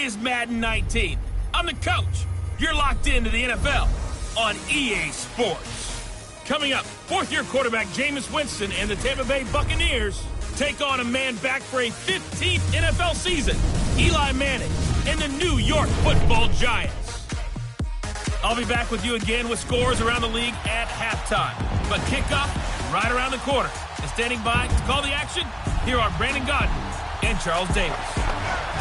is Madden 19. I'm the coach. You're locked into the NFL on EA Sports. Coming up, fourth-year quarterback Jameis Winston and the Tampa Bay Buccaneers take on a man back for a 15th NFL season, Eli Manning and the New York Football Giants. I'll be back with you again with scores around the league at halftime. But kickoff right around the corner. And standing by to call the action, here are Brandon Gaudin and Charles Davis.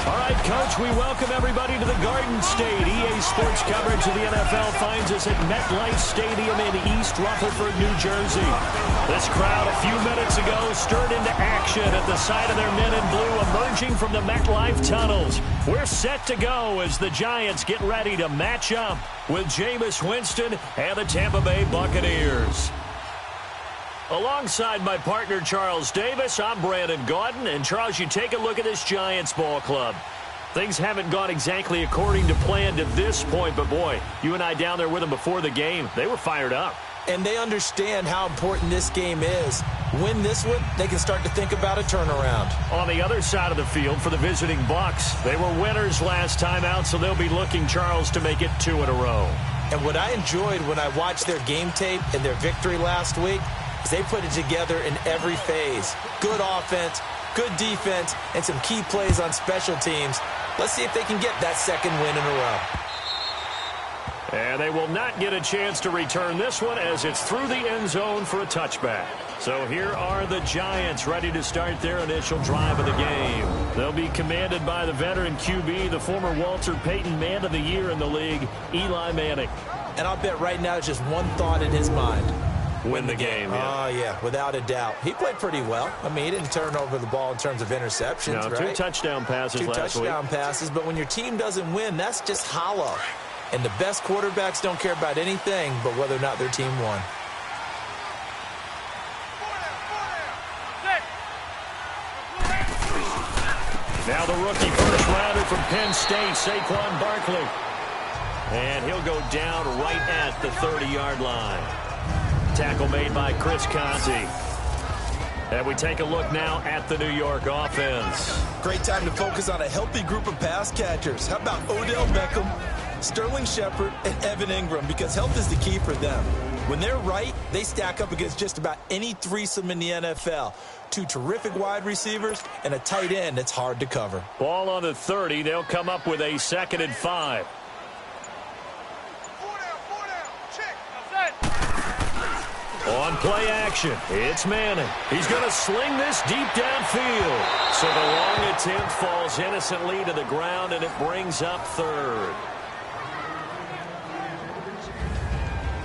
All right, Coach, we welcome everybody to the Garden State. EA Sports coverage of the NFL finds us at MetLife Stadium in East Rutherford, New Jersey. This crowd a few minutes ago stirred into action at the sight of their men in blue emerging from the MetLife tunnels. We're set to go as the Giants get ready to match up with Jameis Winston and the Tampa Bay Buccaneers. Alongside my partner, Charles Davis, I'm Brandon Gaudin. And, Charles, you take a look at this Giants ball club. Things haven't gone exactly according to plan to this point, but, boy, you and I down there with them before the game, they were fired up. And they understand how important this game is. Win this one, they can start to think about a turnaround. On the other side of the field for the visiting Bucs, they were winners last time out, so they'll be looking, Charles, to make it 2 in a row. And what I enjoyed when I watched their game tape and their victory last week, they put it together in every phase. Good offense, good defense, and some key plays on special teams. Let's see if they can get that second win in a row. And they will not get a chance to return this one as it's through the end zone for a touchback. So here are the Giants ready to start their initial drive of the game. They'll be commanded by the veteran QB, the former Walter Payton Man of the Year in the league, Eli Manning. And I'll bet right now it's just one thought in his mind. Win the game. Oh, yeah, without a doubt. He played pretty well. I mean, he didn't turn over the ball in terms of interceptions, no, right? 2 touchdown passes last week. 2 touchdown passes, but when your team doesn't win, that's just hollow. And the best quarterbacks don't care about anything but whether or not their team won. Now the rookie first rounder from Penn State, Saquon Barkley. And he'll go down right at the 30-yard line. Tackle made by Chris Conti. And we take a look now at the New York offense. Great time to focus on a healthy group of pass catchers. How about Odell Beckham, Sterling Shepard, and Evan Ingram? Because health is the key for them. When they're right, they stack up against just about any threesome in the NFL. 2 terrific wide receivers and a tight end that's hard to cover. Ball on the 30. They'll come up with a 2nd and 5. On play action, it's Manning. He's going to sling this deep downfield. So the long attempt falls innocently to the ground, and it brings up 3rd.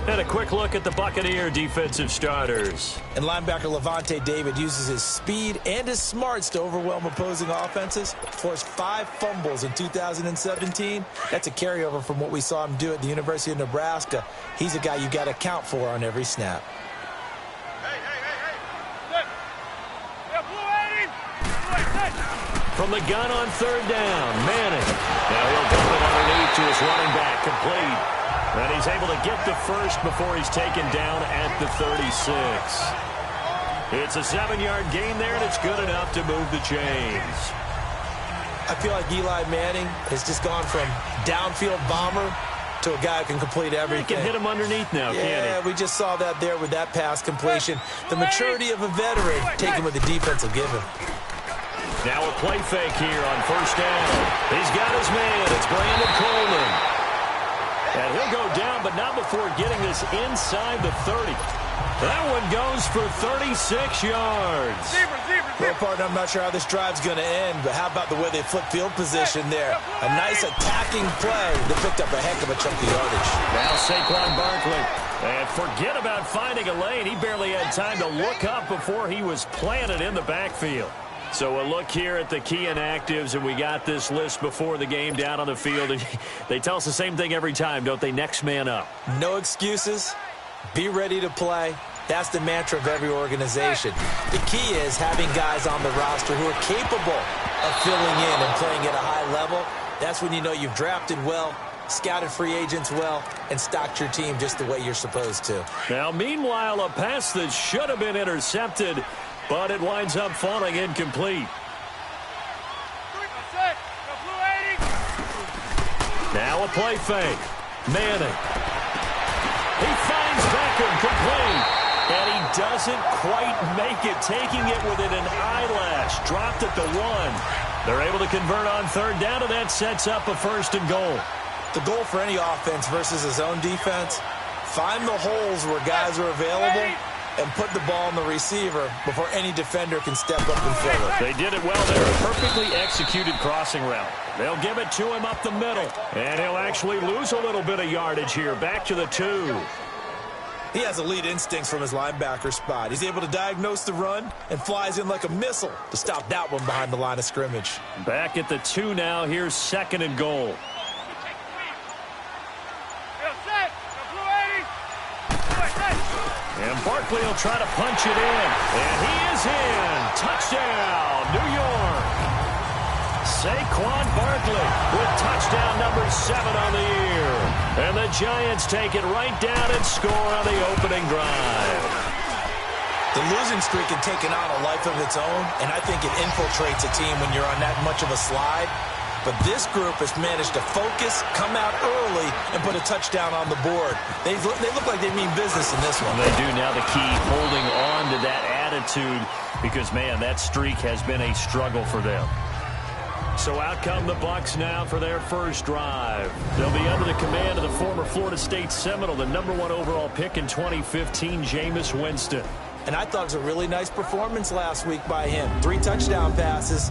And a quick look at the Buccaneer defensive starters. And linebacker Levante David uses his speed and his smarts to overwhelm opposing offenses. Forced 5 fumbles in 2017. That's a carryover from what we saw him do at the University of Nebraska. He's a guy you got to count for on every snap. From the gun on 3rd down, Manning. Now he'll dump it underneath to his running back, complete. And he's able to get the first before he's taken down at the 36. It's a 7-yard gain there, and it's good enough to move the chains. I feel like Eli Manning has just gone from downfield bomber to a guy who can complete everything. He can hit him underneath now, can't he? Yeah, we just saw that there with that pass completion. The maturity of a veteran taken with the defense will give him. Now a play fake here on 1st down. He's got his man. It's Brandon Coleman. And he'll go down, but not before getting this inside the 30. That one goes for 36 yards. Well, partner, I'm not sure how this drive's going to end, but how about the way they flip field position there? A nice attacking play that picked up a heck of a chunk of yardage. Now Saquon Barkley. And forget about finding a lane. He barely had time to look up before he was planted in the backfield. So a look here at the key inactives, and we got this list before the game down on the field. And they tell us the same thing every time, don't they? Next man up. No excuses. Be ready to play. That's the mantra of every organization. The key is having guys on the roster who are capable of filling in and playing at a high level. That's when you know you've drafted well, scouted free agents well, and stocked your team just the way you're supposed to. Now, meanwhile, a pass that should have been intercepted, but it winds up falling incomplete. Now a play fake. Manning. He finds Beckham complete. And he doesn't quite make it, taking it within an eyelash. Dropped at the 1. They're able to convert on third down, and that sets up a 1st and goal. The goal for any offense versus his own defense, find the holes where guys are available and put the ball in the receiver before any defender can step up and fill it. They did it well there. A perfectly executed crossing route. They'll give it to him up the middle. And he'll actually lose a little bit of yardage here. Back to the 2. He has elite instincts from his linebacker spot. He's able to diagnose the run and flies in like a missile to stop that one behind the line of scrimmage. Back at the 2 now. Here's 2nd and goal. And Barkley will try to punch it in. And he is in. Touchdown, New York. Saquon Barkley with touchdown number 7 on the year. And the Giants take it right down and score on the opening drive. The losing streak had taken on a life of its own, and I think it infiltrates a team when you're on that much of a slide. But this group has managed to focus, come out early, and put a touchdown on the board. They look like they mean business in this one. They do. Now the key, holding on to that attitude, because, man, that streak has been a struggle for them. So out come the Bucs now for their first drive. They'll be under the command of the former Florida State Seminole, the number 1 overall pick in 2015, Jameis Winston. And I thought it was a really nice performance last week by him. 3 touchdown passes.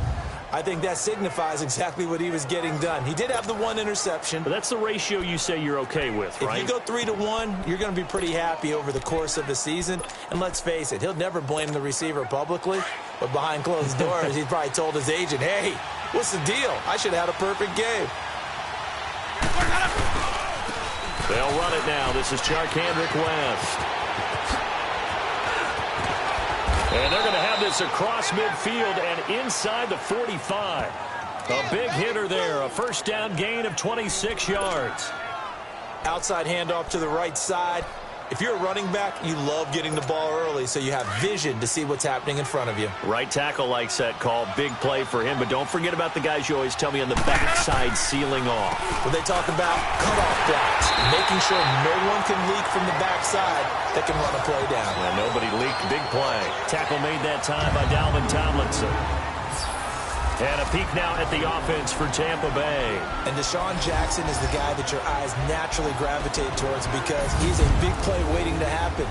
I think that signifies exactly what he was getting done. He did have the 1 interception. But that's the ratio you say you're okay with, right? If you go 3-1, you're going to be pretty happy over the course of the season. And let's face it, he'll never blame the receiver publicly. But behind closed doors, he probably told his agent, hey, what's the deal? I should have had a perfect game. They'll run it now. This is Charkandrick West. And they're going to have this across midfield and inside the 45. A big hitter there. A first down gain of 26 yards. Outside handoff to the right side. If you're a running back, you love getting the ball early so you have vision to see what's happening in front of you. Right tackle likes that call. Big play for him. But don't forget about the guys you always tell me on the backside sealing off. When they talk about cutoff blocks, making sure no one can leak from the backside that can run a play down. Yeah, nobody leaked. Big play. Tackle made that time by Dalvin Tomlinson. And a peek now at the offense for Tampa Bay. And Deshaun Jackson is the guy that your eyes naturally gravitate towards because he's a big play waiting to happen.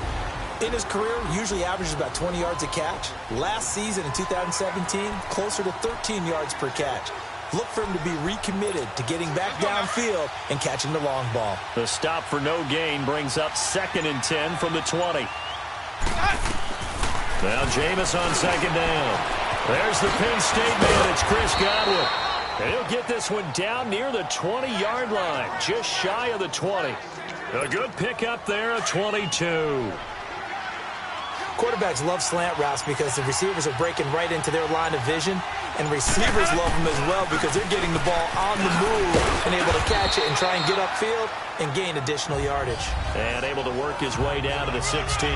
In his career, usually averages about 20 yards a catch. Last season in 2017, closer to 13 yards per catch. Look for him to be recommitted to getting back downfield and catching the long ball. The stop for no gain brings up 2nd and 10 from the 20. Now Jameis on 2nd down. There's the Penn State man. It's Chris Godwin. And he'll get this one down near the 20-yard line, just shy of the 20. A good pickup there, a 22. Quarterbacks love slant routes because the receivers are breaking right into their line of vision, and receivers love them as well because they're getting the ball on the move and able to catch it and try and get upfield and gain additional yardage. And able to work his way down to the 16.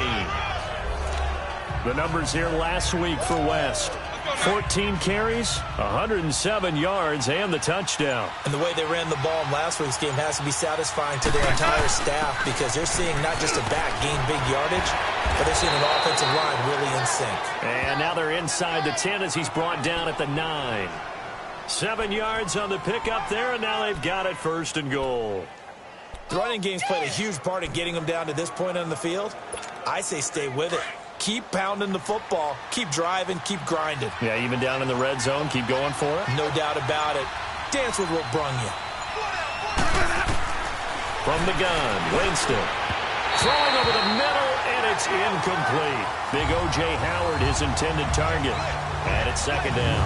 The numbers here last week for West. 14 carries, 107 yards, and the touchdown. And the way they ran the ball in last week's game has to be satisfying to their entire staff because they're seeing not just a back gain big yardage, but they're seeing an offensive line really in sync. And now they're inside the 10 as he's brought down at the 9. 7 yards on the pickup there, and now they've got it 1st and goal. The running game's played a huge part in getting them down to this point on the field. I say stay with it. Keep pounding the football. Keep driving. Keep grinding. Yeah, even down in the red zone, keep going for it. No doubt about it. Dance with what brung you. From the gun, Winston. Throwing over the middle, and it's incomplete. Big O.J. Howard, his intended target. And it's 2nd down.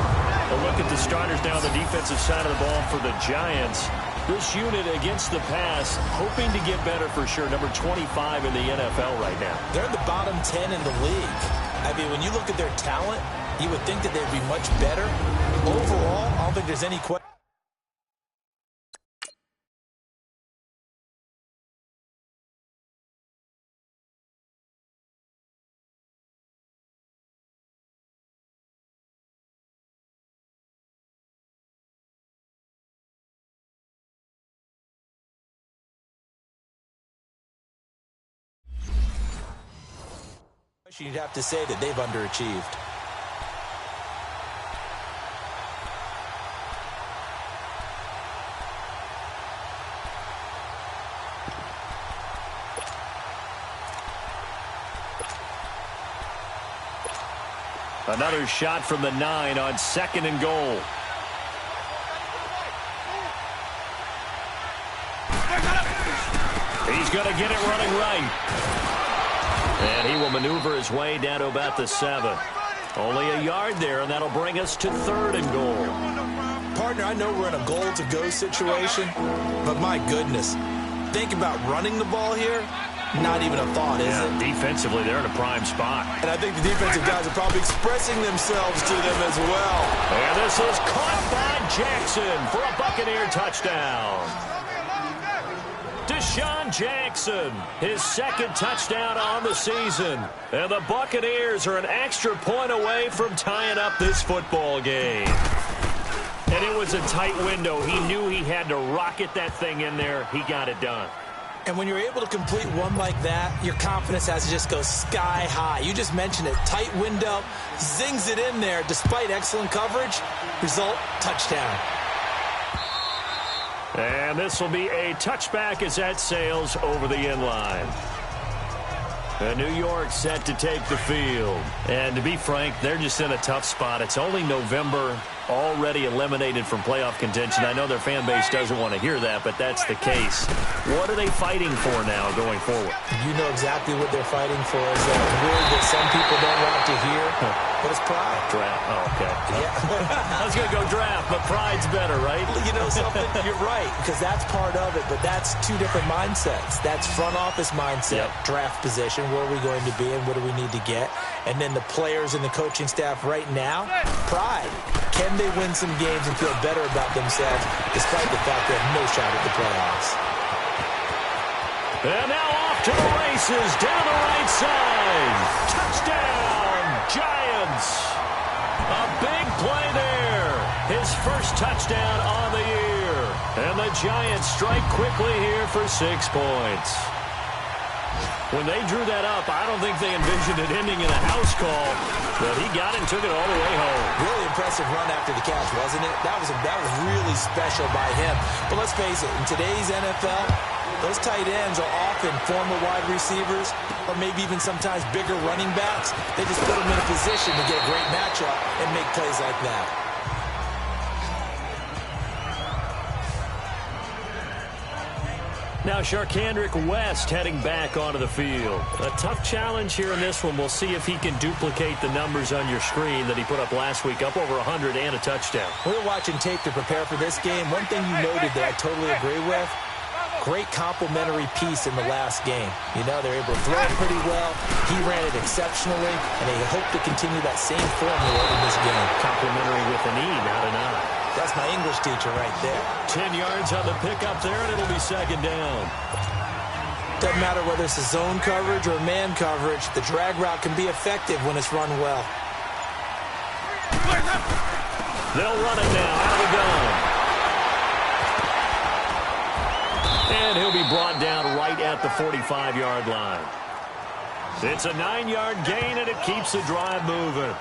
A look at the starters now on the defensive side of the ball for the Giants. This unit against the pass, hoping to get better for sure. Number 25 in the NFL right now. They're in the bottom 10 in the league. I mean, when you look at their talent, you would think that they'd be much better. Overall, I don't think there's any question. coaching, you'd have to say that they've underachieved. Another shot from the 9 on 2nd and goal. He's going to get it running right. And he will maneuver his way down to about the 7. Only a yard there, and that'll bring us to 3rd and goal. Partner, I know we're in a goal-to-go situation, but my goodness, think about running the ball here. Not even a thought, is it? Defensively, they're in a prime spot. And I think the defensive guys are probably expressing themselves to them as well. And this is caught by Jackson for a Buccaneer touchdown. Deshaun Jackson, his 2nd touchdown on the season. And the Buccaneers are an extra point away from tying up this football game. And it was a tight window. He knew he had to rocket that thing in there. He got it done. And when you're able to complete one like that, your confidence has to just go sky high. You just mentioned it. Tight window, zings it in there despite excellent coverage. Result, touchdown. And this will be a touchback as that sails over the end line. New York set to take the field. And to be frank, they're just in a tough spot. It's only November, already eliminated from playoff contention. I know their fan base doesn't want to hear that, but that's the case. What are they fighting for now going forward? You know exactly what they're fighting for. Is that word that some people don't want to hear, but it's pride. Draft. Oh, okay. Yeah. I was going to go draft, but pride's better, right? You know something? You're right, because that's part of it, but that's two different mindsets. That's front office mindset, draft position, where are we going to be and what do we need to get? And then the players and the coaching staff right now, pride. Can they win some games and feel better about themselves despite the fact they have no shot at the playoffs? And now off to the races down the right side. Touchdown, Giants. A big play there. His first touchdown on the year. And the Giants strike quickly here for 6 points. When they drew that up, I don't think they envisioned it ending in a house call, but he got it and took it all the way home. Really impressive run after the catch, wasn't it? That was really special by him. But let's face it, in today's NFL, those tight ends are often former wide receivers or maybe even sometimes bigger running backs. They just put them in a position to get a great matchup and make plays like that. Now Sharkandrick West heading back onto the field. A tough challenge here in this one. We'll see if he can duplicate the numbers on your screen that he put up last week, up over 100 and a touchdown. We're watching tape to prepare for this game. One thing you noted that I totally agree with, great complimentary piece in the last game. You know, they're able to throw it pretty well. He ran it exceptionally, and they hope to continue that same formula in this game. Complimentary with an E, not an I. That's my English teacher right there. 10 yards on the pickup there, and it'll be 2nd down. Doesn't matter whether it's a zone coverage or man coverage, the drag route can be effective when it's run well. They'll run it now out of the gun. And he'll be brought down right at the 45-yard line. It's a 9-yard gain, and it keeps the drive moving.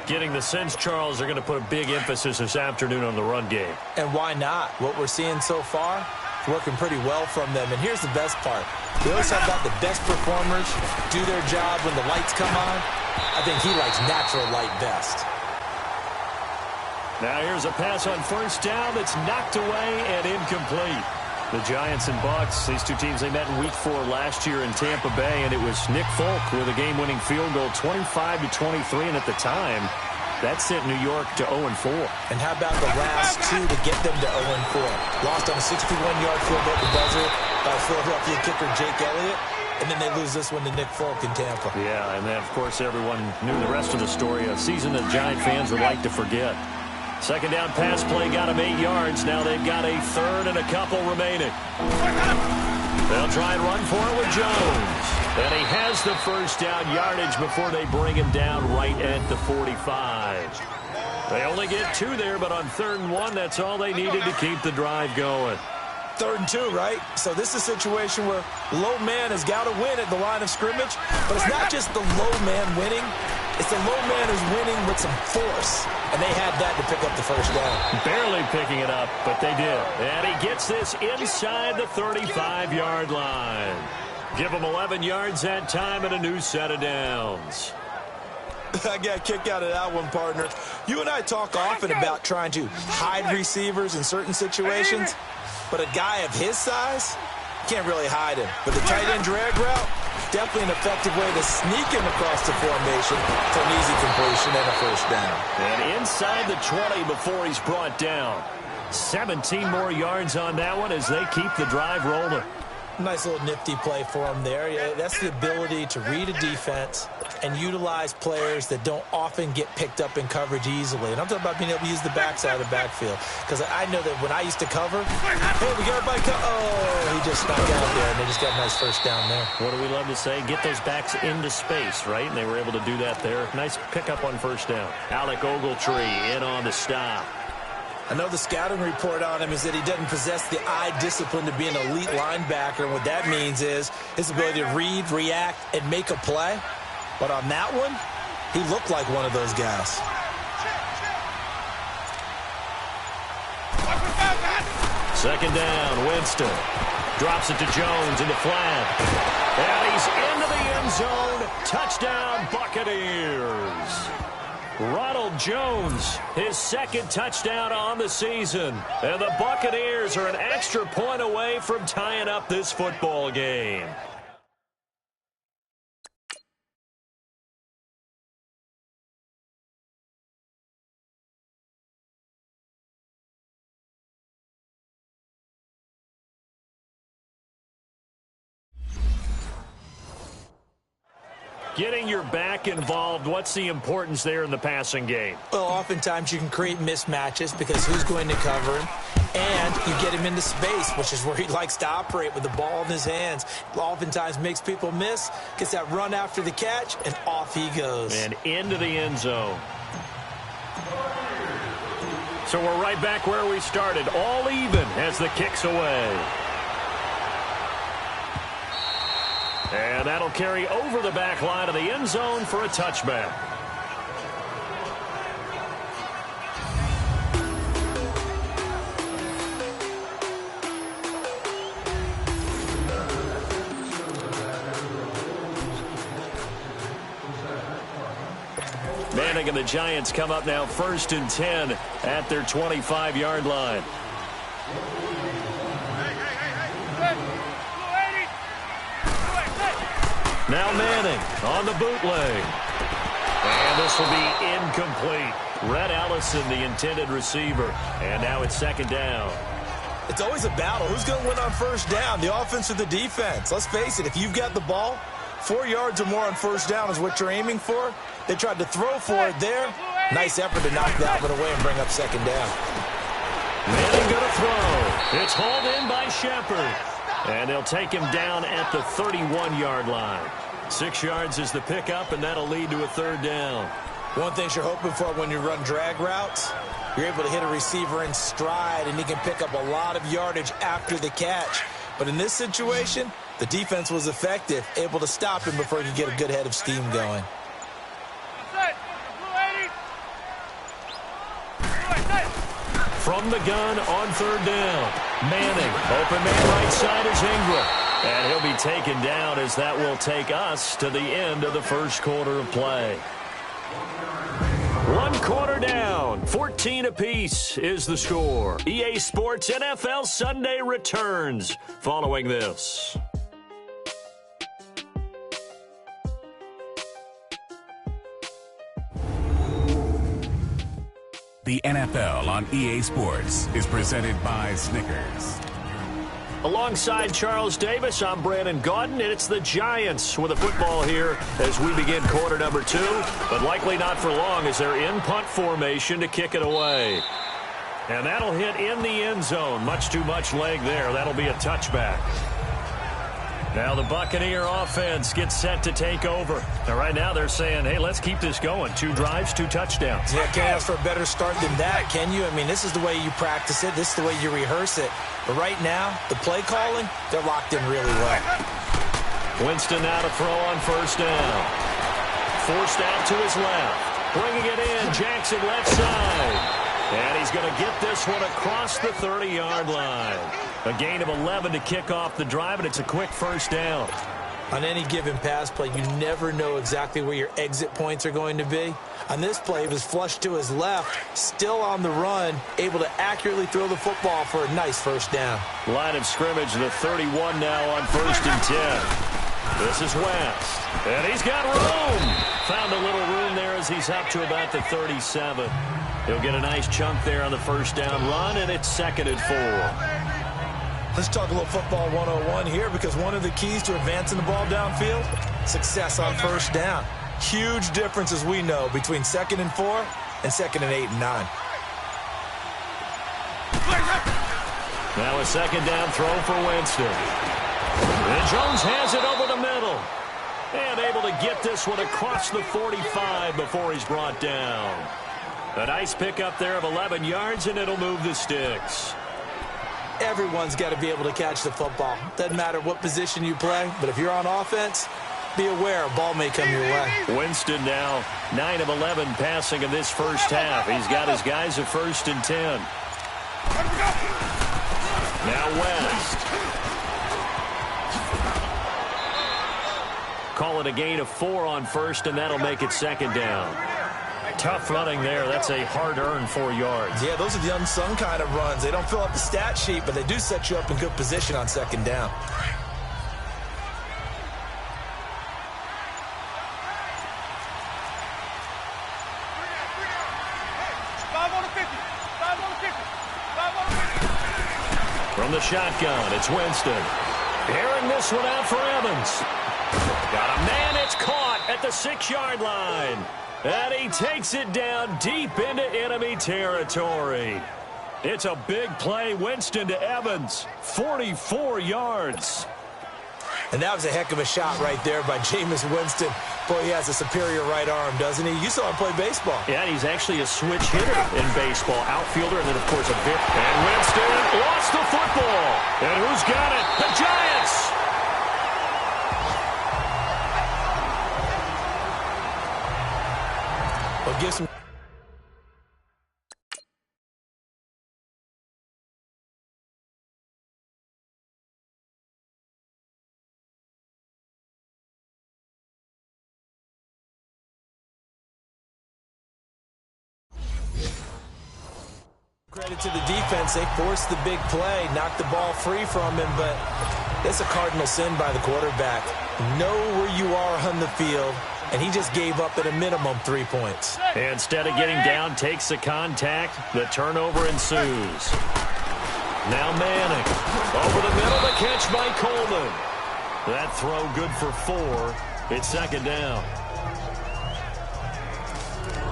Getting the sense, Charles, they're going to put a big emphasis this afternoon on the run game. And why not? What we're seeing so far, working pretty well from them. And here's the best part. We always talk about the best performers do their job when the lights come on. I think he likes natural light best. Now here's a pass on 1st down that's knocked away and incomplete. The Giants and Bucs, these two teams, they met in Week 4 last year in Tampa Bay, and it was Nick Folk with a game-winning field goal, 25-23, and at the time, that sent New York to 0-4. And how about the last two to get them to 0-4? Lost on a 61-yard field goal at the buzzer by Philadelphia kicker Jake Elliott, and then they lose this one to Nick Folk in Tampa. Yeah, and then, of course, everyone knew the rest of the story, a season that Giant fans would like to forget. 2nd down pass play got him 8 yards. Now they've got a 3rd and a couple remaining. They'll try and run for it with Jones. And he has the 1st down yardage before they bring him down right at the 45. They only get 2 there, but on 3rd and 1, that's all they needed to keep the drive going. 3rd and 2, right? So this is a situation where low man has got to win at the line of scrimmage, but it's not just the low man winning. It's the low man who's winning with some force, and they had that to pick up the first down. Barely picking it up, but they did. And he gets this inside the 35-yard line. Give him 11 yards that time and a new set of downs. I got a kick out of that one, partner. You and I talk often about trying to hide receivers in certain situations, but a guy of his size, can't really hide him. But the tight end drag route, definitely an effective way to sneak him across the formation for an easy completion and a first down. And inside the 20 before he's brought down. 17 more yards on that one as they keep the drive rolling. Nice little nifty play for him there. Yeah, that's the ability to read a defense and utilize players that don't often get picked up in coverage easily. And I'm talking about being able to use the backside of the backfield. Because I know that when I used to cover, hey, we got everybody oh, he just snuck out there, and they just got a nice first down there. What do we love to say? Get those backs into space, right? And they were able to do that there. Nice pickup on first down. Alec Ogletree in on the stop. I know the scouting report on him is that he doesn't possess the eye discipline to be an elite linebacker. And what that means is his ability to read, react, and make a play. But on that one, he looked like one of those guys. Second down, Winston. Drops it to Jones in the flat. And he's into the end zone. Touchdown, Buccaneers. Ronald Jones, his second touchdown on the season. And the Buccaneers are an extra point away from tying up this football game. Getting your back involved, what's the importance there in the passing game? Well, oftentimes you can create mismatches because who's going to cover him, and you get him into space, which is where he likes to operate with the ball in his hands. Oftentimes makes people miss, gets that run after the catch, and off he goes. And into the end zone. So we're right back where we started, all even as the kick's away. And that'll carry over the back line of the end zone for a touchback. Manning and the Giants come up now 1st and 10 at their 25-yard line. Now Manning on the bootleg. And this will be incomplete. Rhett Ellison, the intended receiver. And now it's second down. It's always a battle. Who's going to win on first down, the offense or the defense? Let's face it, if you've got the ball, 4 yards or more on first down is what you're aiming for. They tried to throw for it there. Nice effort to knock that one away and bring up second down. Manning going to throw. It's hauled in by Shepard. And they'll take him down at the 31-yard line. 6 yards is the pickup, and that'll lead to a third down. One thing you're hoping for when you run drag routes, you're able to hit a receiver in stride, and he can pick up a lot of yardage after the catch. But in this situation, the defense was effective, able to stop him before he could get a good head of steam going. From the gun on third down. Manning, open man right side is Ingram. And he'll be taken down as that will take us to the end of the first quarter of play. 1 quarter down, 14 apiece is the score. EA Sports NFL Sunday returns following this. The NFL on EA Sports is presented by Snickers. Alongside Charles Davis, I'm Brandon Gaudin, and it's the Giants with a football here as we begin quarter number 2, but likely not for long as they're in punt formation to kick it away. And that'll hit in the end zone. Much too much leg there. That'll be a touchback. Now the Buccaneer offense gets set to take over. Now right now they're saying, hey, let's keep this going. 2 drives, 2 touchdowns. Yeah, can't ask for a better start than that, can you? I mean, this is the way you practice it. This is the way you rehearse it. But right now, the play calling, they're locked in really well. Winston now to throw on first down. Forced out to his left. Bringing it in, Jackson left side. And he's going to get this one across the 30-yard line. A gain of 11 to kick off the drive, and it's a quick first down. On any given pass play, you never know exactly where your exit points are going to be. On this play, he was flushed to his left, still on the run, able to accurately throw the football for a nice first down. Line of scrimmage, the 31 now on 1st and 10. This is West, and he's got room. Found a little room there as he's up to about the 37. He'll get a nice chunk there on the first down run, and it's 2nd and 4. Let's talk a little football 101 here, because one of the keys to advancing the ball downfield, success on first down. Huge difference, as we know, between 2nd and 4 and 2nd and 8 and 9. Now a 2nd down throw for Winston. And Jones has it over the middle. And able to get this one across the 45 before he's brought down. A nice pickup there of 11 yards, and it'll move the sticks. Everyone's got to be able to catch the football. Doesn't matter what position you play, but if you're on offense, be aware a ball may come your way. Winston now 9 of 11 passing in this first half. He's got his guys at 1st and 10. Now West. Call it a gain of 4 on first, and that'll make it 2nd down. Tough running there. That's a hard-earned 4 yards. Yeah, those are the unsung kind of runs. They don't fill up the stat sheet, but they do set you up in good position on 2nd down. From the shotgun, it's Winston. Airing this one out for Evans. Got a man, it's caught at the 6-yard line. And he takes it down deep into enemy territory. It's a big play. Winston to Evans. 44 yards. And that was a heck of a shot right there by Jameis Winston. Boy, he has a superior right arm, doesn't he? You saw him play baseball. Yeah, he's actually a switch hitter in baseball. Outfielder, and then, of course, a bit. And Winston lost the football. And who's got it? The Giants. Well, give some... Credit to the defense. They forced the big play, knocked the ball free from him, but it's a cardinal sin by the quarterback. Know where you are on the field, and he just gave up at a minimum 3 points. Instead of getting down, takes the contact. The turnover ensues. Now Manning. Over the middle, the catch by Coleman. That throw good for 4. It's 2nd down.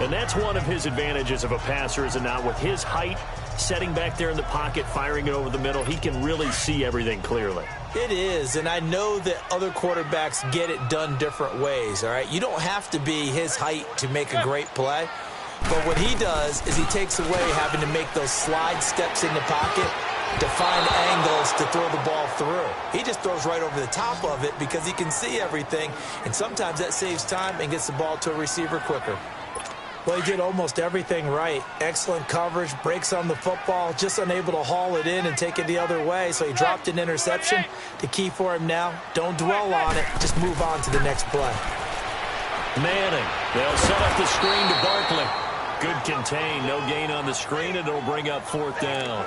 And that's one of his advantages of a passer, is it not? With his height, setting back there in the pocket, firing it over the middle, he can really see everything clearly. It is, and I know that other quarterbacks get it done different ways, all right? You don't have to be his height to make a great play, but what he does is he takes away having to make those slide steps in the pocket to find angles to throw the ball through. He just throws right over the top of it because he can see everything, and sometimes that saves time and gets the ball to a receiver quicker. Well, he did almost everything right. Excellent coverage, breaks on the football, just unable to haul it in and take it the other way, so he dropped an interception. The key for him now, don't dwell on it, just move on to the next play. Manning, they'll set up the screen to Barkley. Good contain, no gain on the screen, and it'll bring up 4th down.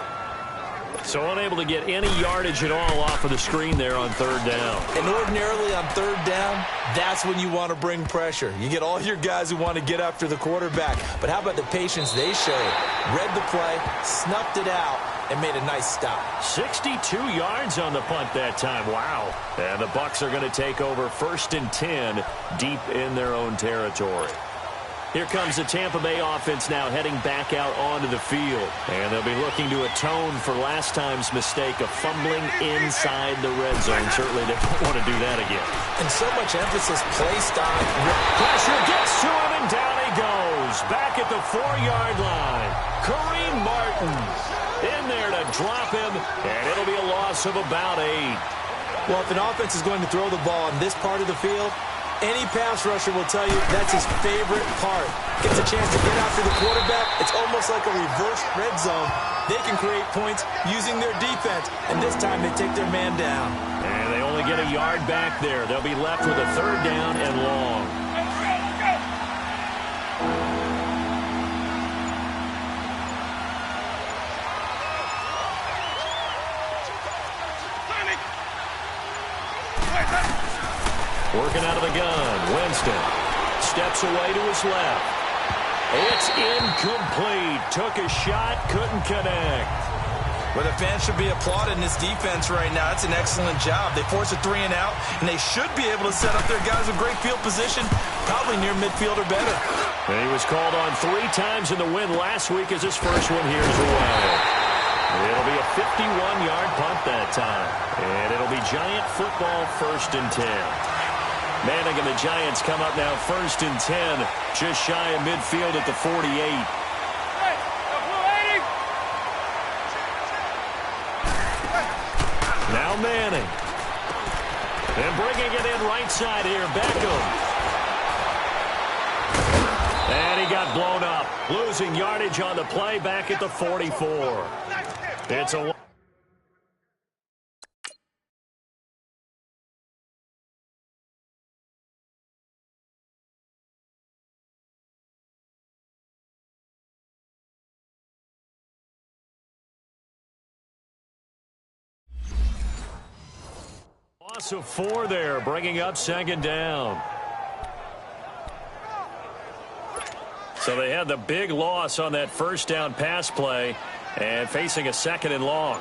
So unable to get any yardage at all off of the screen there on 3rd down. And ordinarily on 3rd down, that's when you want to bring pressure. You get all your guys who want to get after the quarterback. But how about the patience they showed? Read the play, snuffed it out, and made a nice stop. 62 yards on the punt that time. Wow. And the Bucs are going to take over 1st and 10 deep in their own territory. Here comes the Tampa Bay offense now heading back out onto the field. And they'll be looking to atone for last time's mistake of fumbling inside the red zone. Certainly they don't want to do that again. And so much emphasis placed on it. Pressure gets to him, and down he goes. Back at the 4-yard line. Kareem Martin in there to drop him, and it'll be a loss of about 8. Well, if an offense is going to throw the ball on this part of the field, any pass rusher will tell you that's his favorite part. Gets a chance to get after the quarterback. It's almost like a reverse red zone. They can create points using their defense, and this time they take their man down. And they only get a yard back there. They'll be left with a 3rd down and long. Working out of the gun, Winston steps away to his left. It's incomplete. Took a shot, couldn't connect. Well, the fans should be applauding this defense right now. It's an excellent job. They force a 3 and out, and they should be able to set up their guys with great field position, probably near midfield or better. And he was called on 3 times in the win last week as his first one here's away. It'll be a 51-yard punt that time. And it'll be Giant football, 1st and 10. Manning and the Giants come up now 1st and 10, just shy of midfield at the 48. Now Manning. And bringing it in right side here, Beckham. And he got blown up, losing yardage on the play back at the 44. It's a... loss of 4 there, bringing up 2nd down. So they had the big loss on that 1st down pass play and facing a 2nd and long.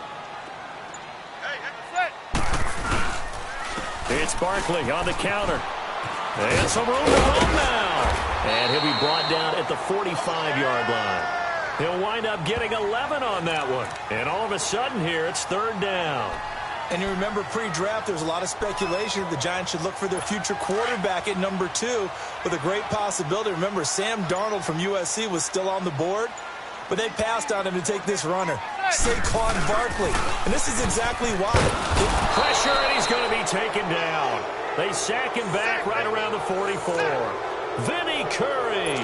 It's Barkley on the counter. And some room to run now. And he'll be brought down at the 45-yard line. He'll wind up getting 11 on that one. And all of a sudden here, it's 3rd down. And you remember pre-draft, there's a lot of speculation that the Giants should look for their future quarterback at number 2 with a great possibility. Remember, Sam Darnold from USC was still on the board, but they passed on him to take this runner, Saquon Barkley. And this is exactly why. Pressure, and he's going to be taken down. They sack him back right around the 44. Vinny Curry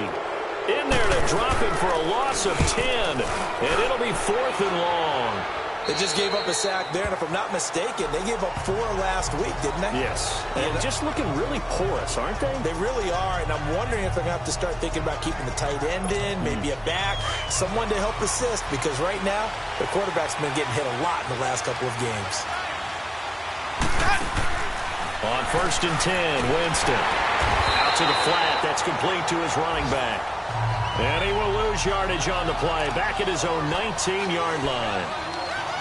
in there to drop him for a loss of 10, and it'll be 4th and long. They just gave up a sack there, and if I'm not mistaken, they gave up 4 last week, didn't they? Yes. And just looking really porous, aren't they? They really are, and I'm wondering if they're going to have to start thinking about keeping the tight end in, maybe a back, someone to help assist, because right now, the quarterback's been getting hit a lot in the last couple of games. On 1st and 10, Winston. Out to the flat. That's complete to his running back. And he will lose yardage on the play, back at his own 19-yard line.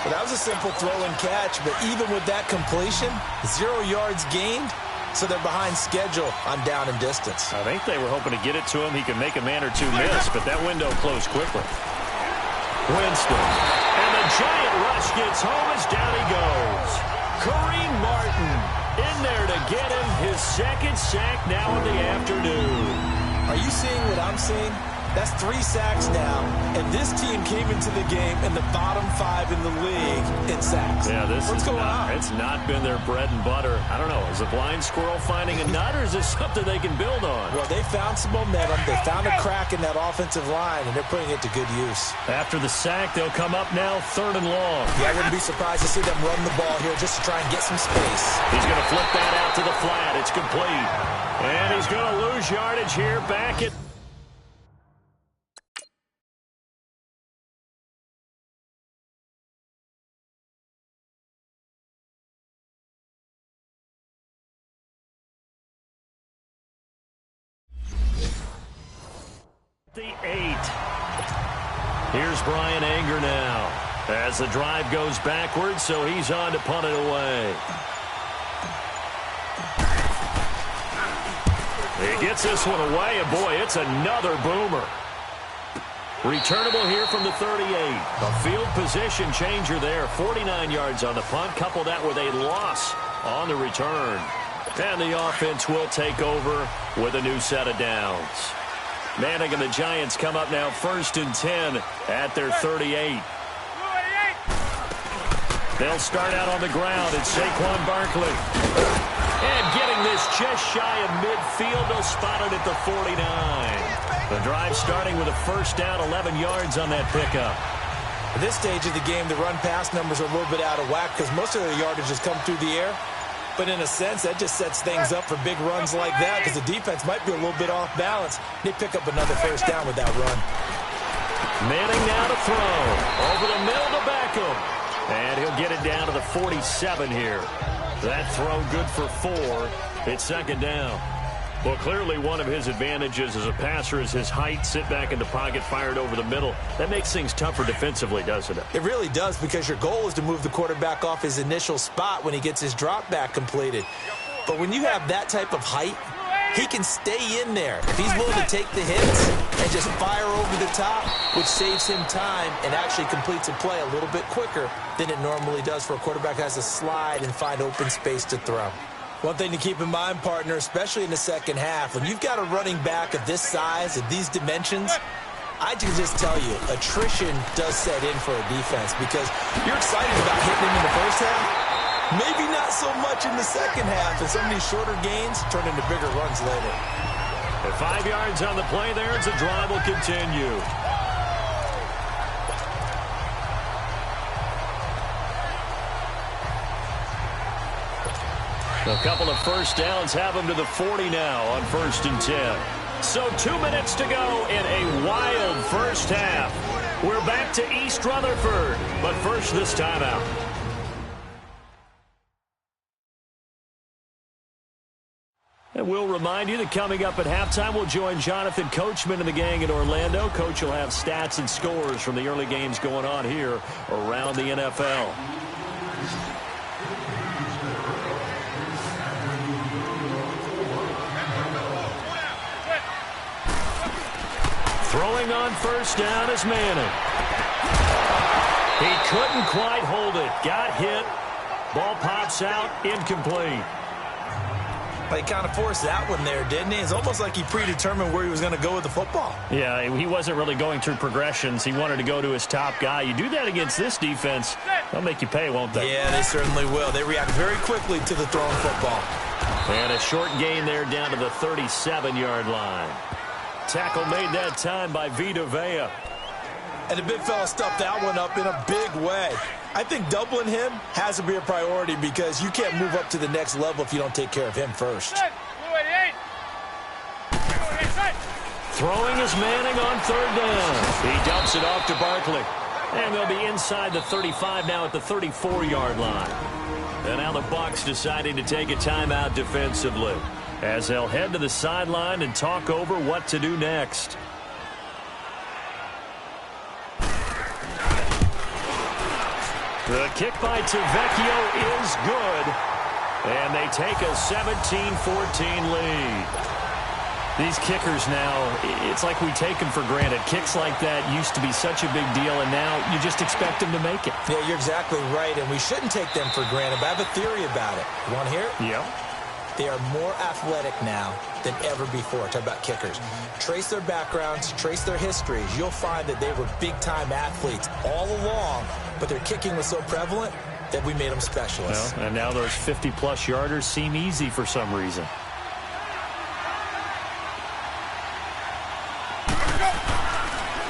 Well, that was a simple throw and catch, but even with that completion, 0 yards gained, so they're behind schedule on down and distance. I think they were hoping to get it to him. He could make a man or 2 miss, but that window closed quickly. Winston. And the Giant rush gets home as down he goes. Kareem Martin in there to get him his 2nd sack now in the afternoon. Are you seeing what I'm seeing? That's 3 sacks now, and this team came into the game in the bottom 5 in the league in sacks. Yeah, What's going on? It's not been their bread and butter. I don't know. Is a blind squirrel finding a nut, or is this something they can build on? Well, they found some momentum. They found a crack in that offensive line, and they're putting it to good use. After the sack, they'll come up now 3rd and long. Yeah, I wouldn't be surprised to see them run the ball here just to try and get some space. He's going to flip that out to the flat. It's complete. And he's going to lose yardage here back at... the 8. Here's Brian Anger now as the drive goes backwards, so he's on to punt it away. He gets this one away, and boy, it's another boomer. Returnable here from the 38. A field position changer there. 49 yards on the punt. Couple that with a loss on the return. And the offense will take over with a new set of downs. Manning and the Giants come up now 1st and 10 at their 38. They'll start out on the ground. It's Saquon Barkley. And getting this just shy of midfield. They'll spot it at the 49. The drive starting with a first down, 11 yards on that pickup. At this stage of the game, the run-pass numbers are a little bit out of whack because most of their yardage has come through the air. But in a sense, that just sets things up for big runs like that because the defense might be a little bit off balance. They pick up another first down with that run. Manning now to throw. Over the middle to Beckham. And he'll get it down to the 47 here. That throw good for 4. It's second down. Well, clearly one of his advantages as a passer is his height. Sit back in the pocket, fired over the middle. That makes things tougher defensively, doesn't it? It really does because your goal is to move the quarterback off his initial spot when he gets his drop back completed. But when you have that type of height, he can stay in there. If he's willing to take the hits and just fire over the top, which saves him time and actually completes a play a little bit quicker than it normally does for a quarterback who has to slide and find open space to throw. One thing to keep in mind, partner, especially in the second half, when you've got a running back of this size, of these dimensions, I can just tell you, attrition does set in for a defense because you're excited about hitting him in the first half. Maybe not so much in the second half, and some of these shorter gains turn into bigger runs later. At 5 yards on the play there, the drive will continue. A couple of first downs have them to the 40 now on 1st and 10. So 2 minutes to go in a wild first half. We're back to East Rutherford, but first this timeout. And we'll remind you that coming up at halftime, we'll join Jonathan Coachman and the gang in Orlando. Coach will have stats and scores from the early games going on here around the NFL. Throwing on first down is Manning. He couldn't quite hold it. Got hit. Ball pops out. Incomplete. He kind of forced that one there, didn't he? It's almost like he predetermined where he was going to go with the football. Yeah, he wasn't really going through progressions. He wanted to go to his top guy. You do that against this defense, they'll make you pay, won't they? Yeah, they certainly will. They react very quickly to the thrown football. And a short gain there down to the 37-yard line. Tackle made that time by Vita Vea. And the big fella stuffed that one up in a big way. I think doubling him has to be a priority because you can't move up to the next level if you don't take care of him first. Throwing is Manning on third down. He dumps it off to Barkley. And they'll be inside the 35 now at the 34-yard line. And now the Bucs deciding to take a timeout defensively as they'll head to the sideline and talk over what to do next. The kick by Tavecchio is good. And they take a 17-14 lead. These kickers now, it's like we take them for granted. Kicks like that used to be such a big deal, and now you just expect them to make it. Yeah, you're exactly right, and we shouldn't take them for granted, but I have a theory about it. You want to hear it? Yeah. They are more athletic now than ever before. Talk about kickers. Trace their backgrounds, trace their histories. You'll find that they were big-time athletes all along, but their kicking was so prevalent that we made them specialists. Well, and now those 50-plus yarders seem easy for some reason.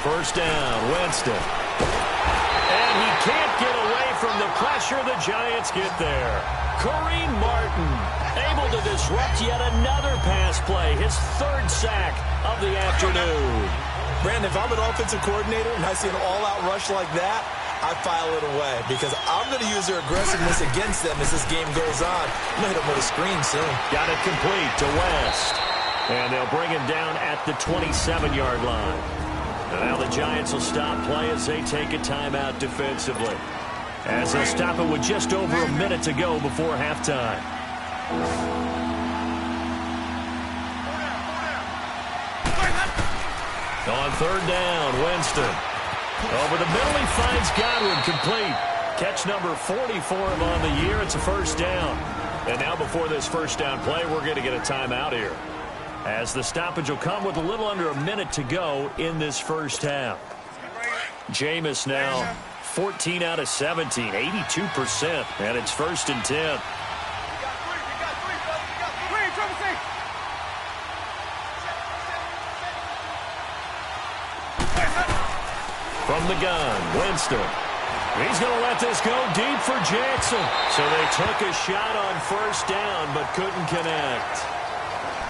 First down, Winston. And he can't get away from the pressure. The Giants get there. Kareem Martin able to disrupt yet another pass play. His third sack of the afternoon. Brandon, if I'm an offensive coordinator and I see an all-out rush like that, I file it away because I'm going to use their aggressiveness against them as this game goes on. I'm going to hit them with a screen soon. Got it complete to West. And they'll bring him down at the 27-yard line. And now the Giants will stop play as they take a timeout defensively. As they'll stop it with just over a minute to go before halftime. On third down, Winston. Over the middle, he finds Godwin complete. Catch number 40 for him on the year. It's a first down. And now before this first down play, we're going to get a timeout here, as the stoppage will come with a little under a minute to go in this first half. Jameis now 14 out of 17, 82%, and it's 1st and 10. From the gun, Winston. He's going to let this go deep for Jackson. So they took a shot on 1st down, but couldn't connect.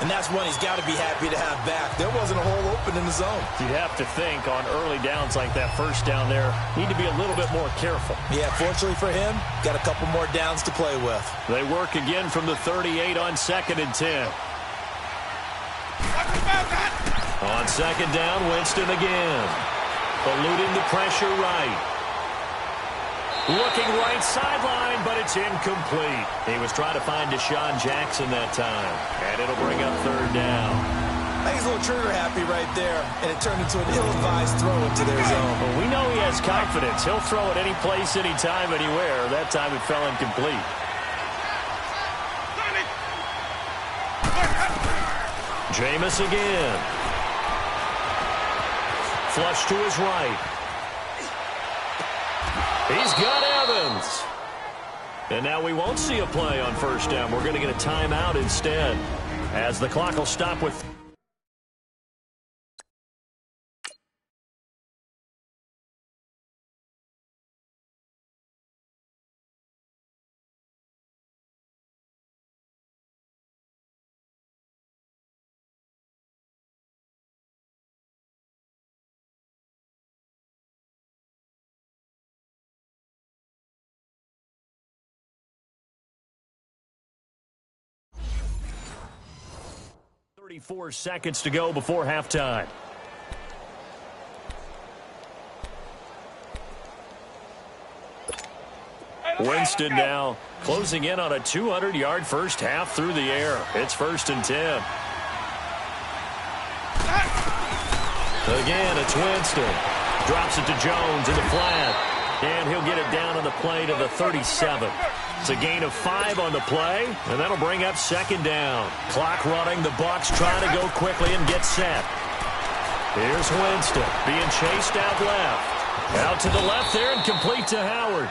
And that's one he's got to be happy to have back. There wasn't a hole open in the zone. You'd have to think on early downs like that 1st down there, need to be a little bit more careful. Yeah, fortunately for him, got a couple more downs to play with. They work again from the 38 on 2nd and 10. On 2nd down, Winston again. Eluding the pressure right. Looking right sideline, but it's incomplete. He was trying to find Deshaun Jackson that time, and it'll bring up 3rd down. I think he's a little trigger happy right there, and it turned into an ill-advised throw into their zone. Well, we know he has confidence. He'll throw it any place, anytime, anywhere. That time it fell incomplete. Jameis again. Flush to his right. He's got Evans. And now we won't see a play on 1st down. We're going to get a timeout instead, as the clock will stop with... seconds to go before halftime. Winston now closing in on a 200-yard first half through the air. It's 1st and 10. Again, it's Winston. Drops it to Jones in the flat. And he'll get it down on the play to the 37. It's a gain of 5 on the play, and that'll bring up 2nd down. Clock running. The Bucs trying to go quickly and get set. Here's Winston being chased out left. Out to the left there and complete to Howard.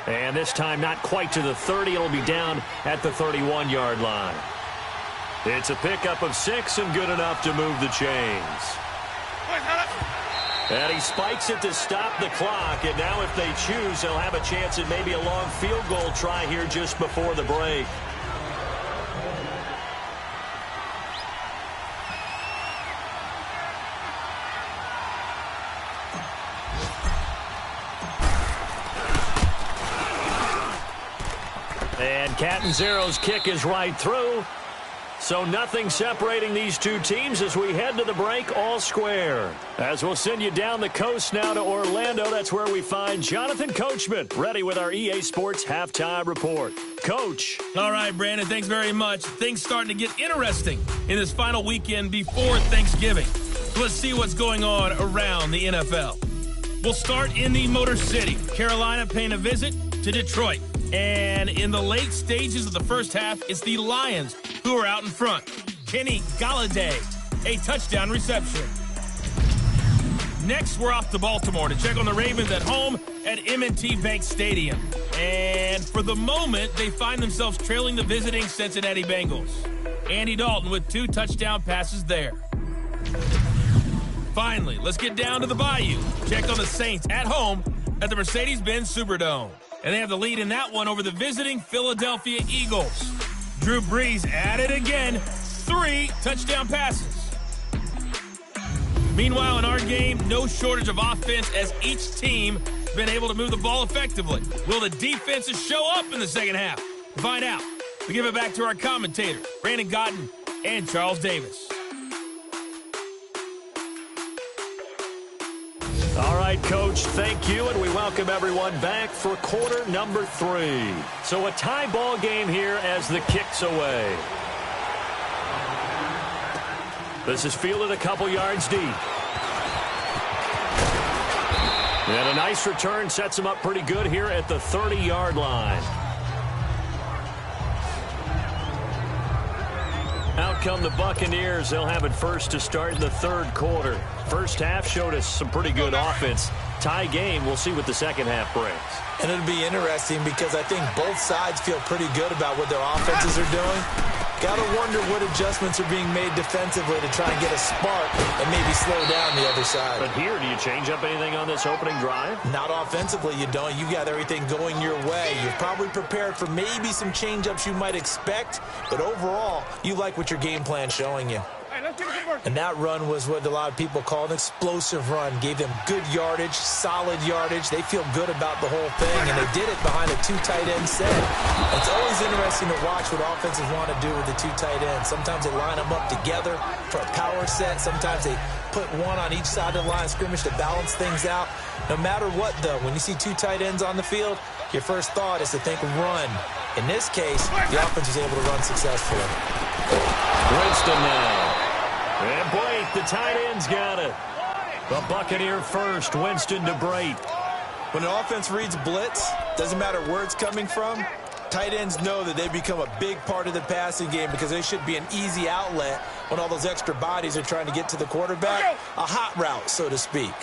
And this time not quite to the 30. It'll be down at the 31-yard line. It's a pickup of 6 and good enough to move the chains. And he spikes it to stop the clock. And now if they choose, they'll have a chance at maybe a long field goal try here just before the break. And Catanzaro's kick is right through. So nothing separating these two teams as we head to the break all square. As we'll send you down the coast now to Orlando, that's where we find Jonathan Coachman ready with our EA Sports Halftime Report. Coach. All right, Brandon, thanks very much. Things starting to get interesting in this final weekend before Thanksgiving. So let's see what's going on around the NFL. We'll start in the Motor City. Carolina paying a visit to Detroit. And in the late stages of the first half, it's the Lions who are out in front. Kenny Galladay, a touchdown reception. Next, we're off to Baltimore to check on the Ravens at home at M&T Bank Stadium. And for the moment, they find themselves trailing the visiting Cincinnati Bengals. Andy Dalton with 2 touchdown passes there. Finally, let's get down to the Bayou. Check on the Saints at home at the Mercedes-Benz Superdome. And they have the lead in that one over the visiting Philadelphia Eagles. Drew Brees at it again. 3 touchdown passes. Meanwhile, in our game, no shortage of offense as each team has been able to move the ball effectively. Will the defenses show up in the second half? To find out, we give it back to our commentators, Brandon Godden and Charles Davis. All right, Coach, thank you, and we welcome everyone back for quarter number 3. So a tie ball game here as the kick's away. This is fielded a couple yards deep. And a nice return sets him up pretty good here at the 30-yard line. Out come the Buccaneers. They'll have it first to start in the third quarter. First half showed us some pretty good offense. Tie game. We'll see what the second half brings. And it'll be interesting because I think both sides feel pretty good about what their offenses are doing. Got to wonder what adjustments are being made defensively to try and get a spark and maybe slow down the other side. But here, do you change up anything on this opening drive? Not offensively, you don't. You got everything going your way. You're probably prepared for maybe some change-ups you might expect, but overall, you like what your game plan's showing you. And that run was what a lot of people call an explosive run. Gave them good yardage, solid yardage. They feel good about the whole thing, and they did it behind a 2 tight end set. It's always interesting to watch what offenses want to do with the 2 tight ends. Sometimes they line them up together for a power set. Sometimes they put one on each side of the line of scrimmage to balance things out. No matter what, though, when you see 2 tight ends on the field, your first thought is to think run. In this case, the offense was able to run successfully. Winston now. And Blake, the tight end's got it. The Buccaneer first, Winston to Brate. When an offense reads blitz, doesn't matter where it's coming from, tight ends know that they become a big part of the passing game because they should be an easy outlet when all those extra bodies are trying to get to the quarterback. A hot route, so to speak.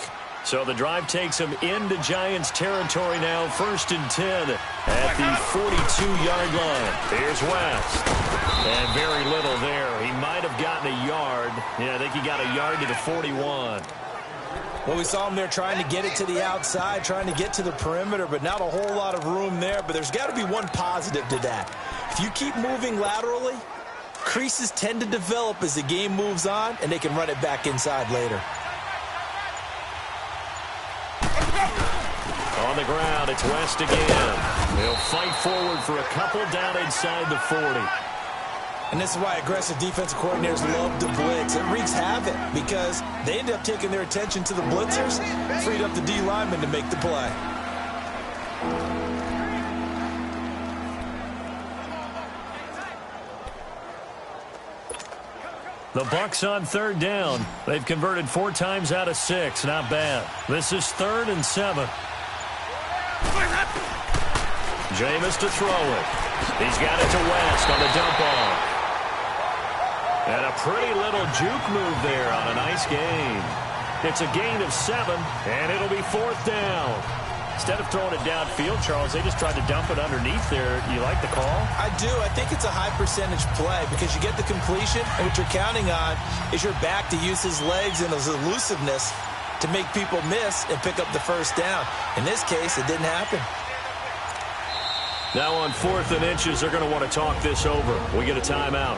So the drive takes him into Giants territory now, 1st and 10 at the 42-yard line. Here's West. And very little there. He might have gotten a yard. Yeah, I think he got a yard to the 41. Well, we saw him there trying to get it to the outside, trying to get to the perimeter, but not a whole lot of room there. But there's got to be one positive to that. If you keep moving laterally, creases tend to develop as the game moves on, and they can run it back inside later. On the ground, it's West again. He'll fight forward for a couple down inside the 40. And this is why aggressive defensive coordinators love to blitz. It wreaks havoc because they end up taking their attention to the blitzers, freed up the D lineman to make the play. The Bucs on 3rd down. They've converted 4 times out of 6. Not bad. This is 3rd and 7. Jameis to throw it. He's got it to West on the dump off. And a pretty little juke move there on a nice gain. It's a gain of 7, and it'll be 4th down. Instead of throwing it downfield, Charles, they just tried to dump it underneath there. You like the call? I do. I think it's a high percentage play because you get the completion, and what you're counting on is your back to use his legs and his elusiveness to make people miss and pick up the 1st down. In this case, it didn't happen. Now on 4th and inches, they're going to want to talk this over. We get a timeout.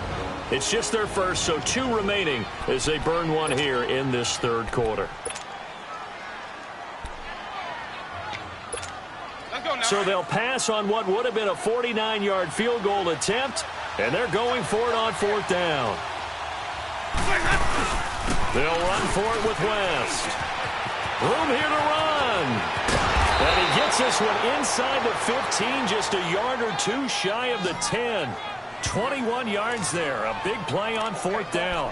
It's just their first, so 2 remaining as they burn one here in this 3rd quarter. So they'll pass on what would have been a 49-yard field goal attempt, and they're going for it on 4th down. They'll run for it with West. Room here to run. And he gets this one inside the 15, just a yard or 2 shy of the 10. 21 yards there. A big play on 4th down.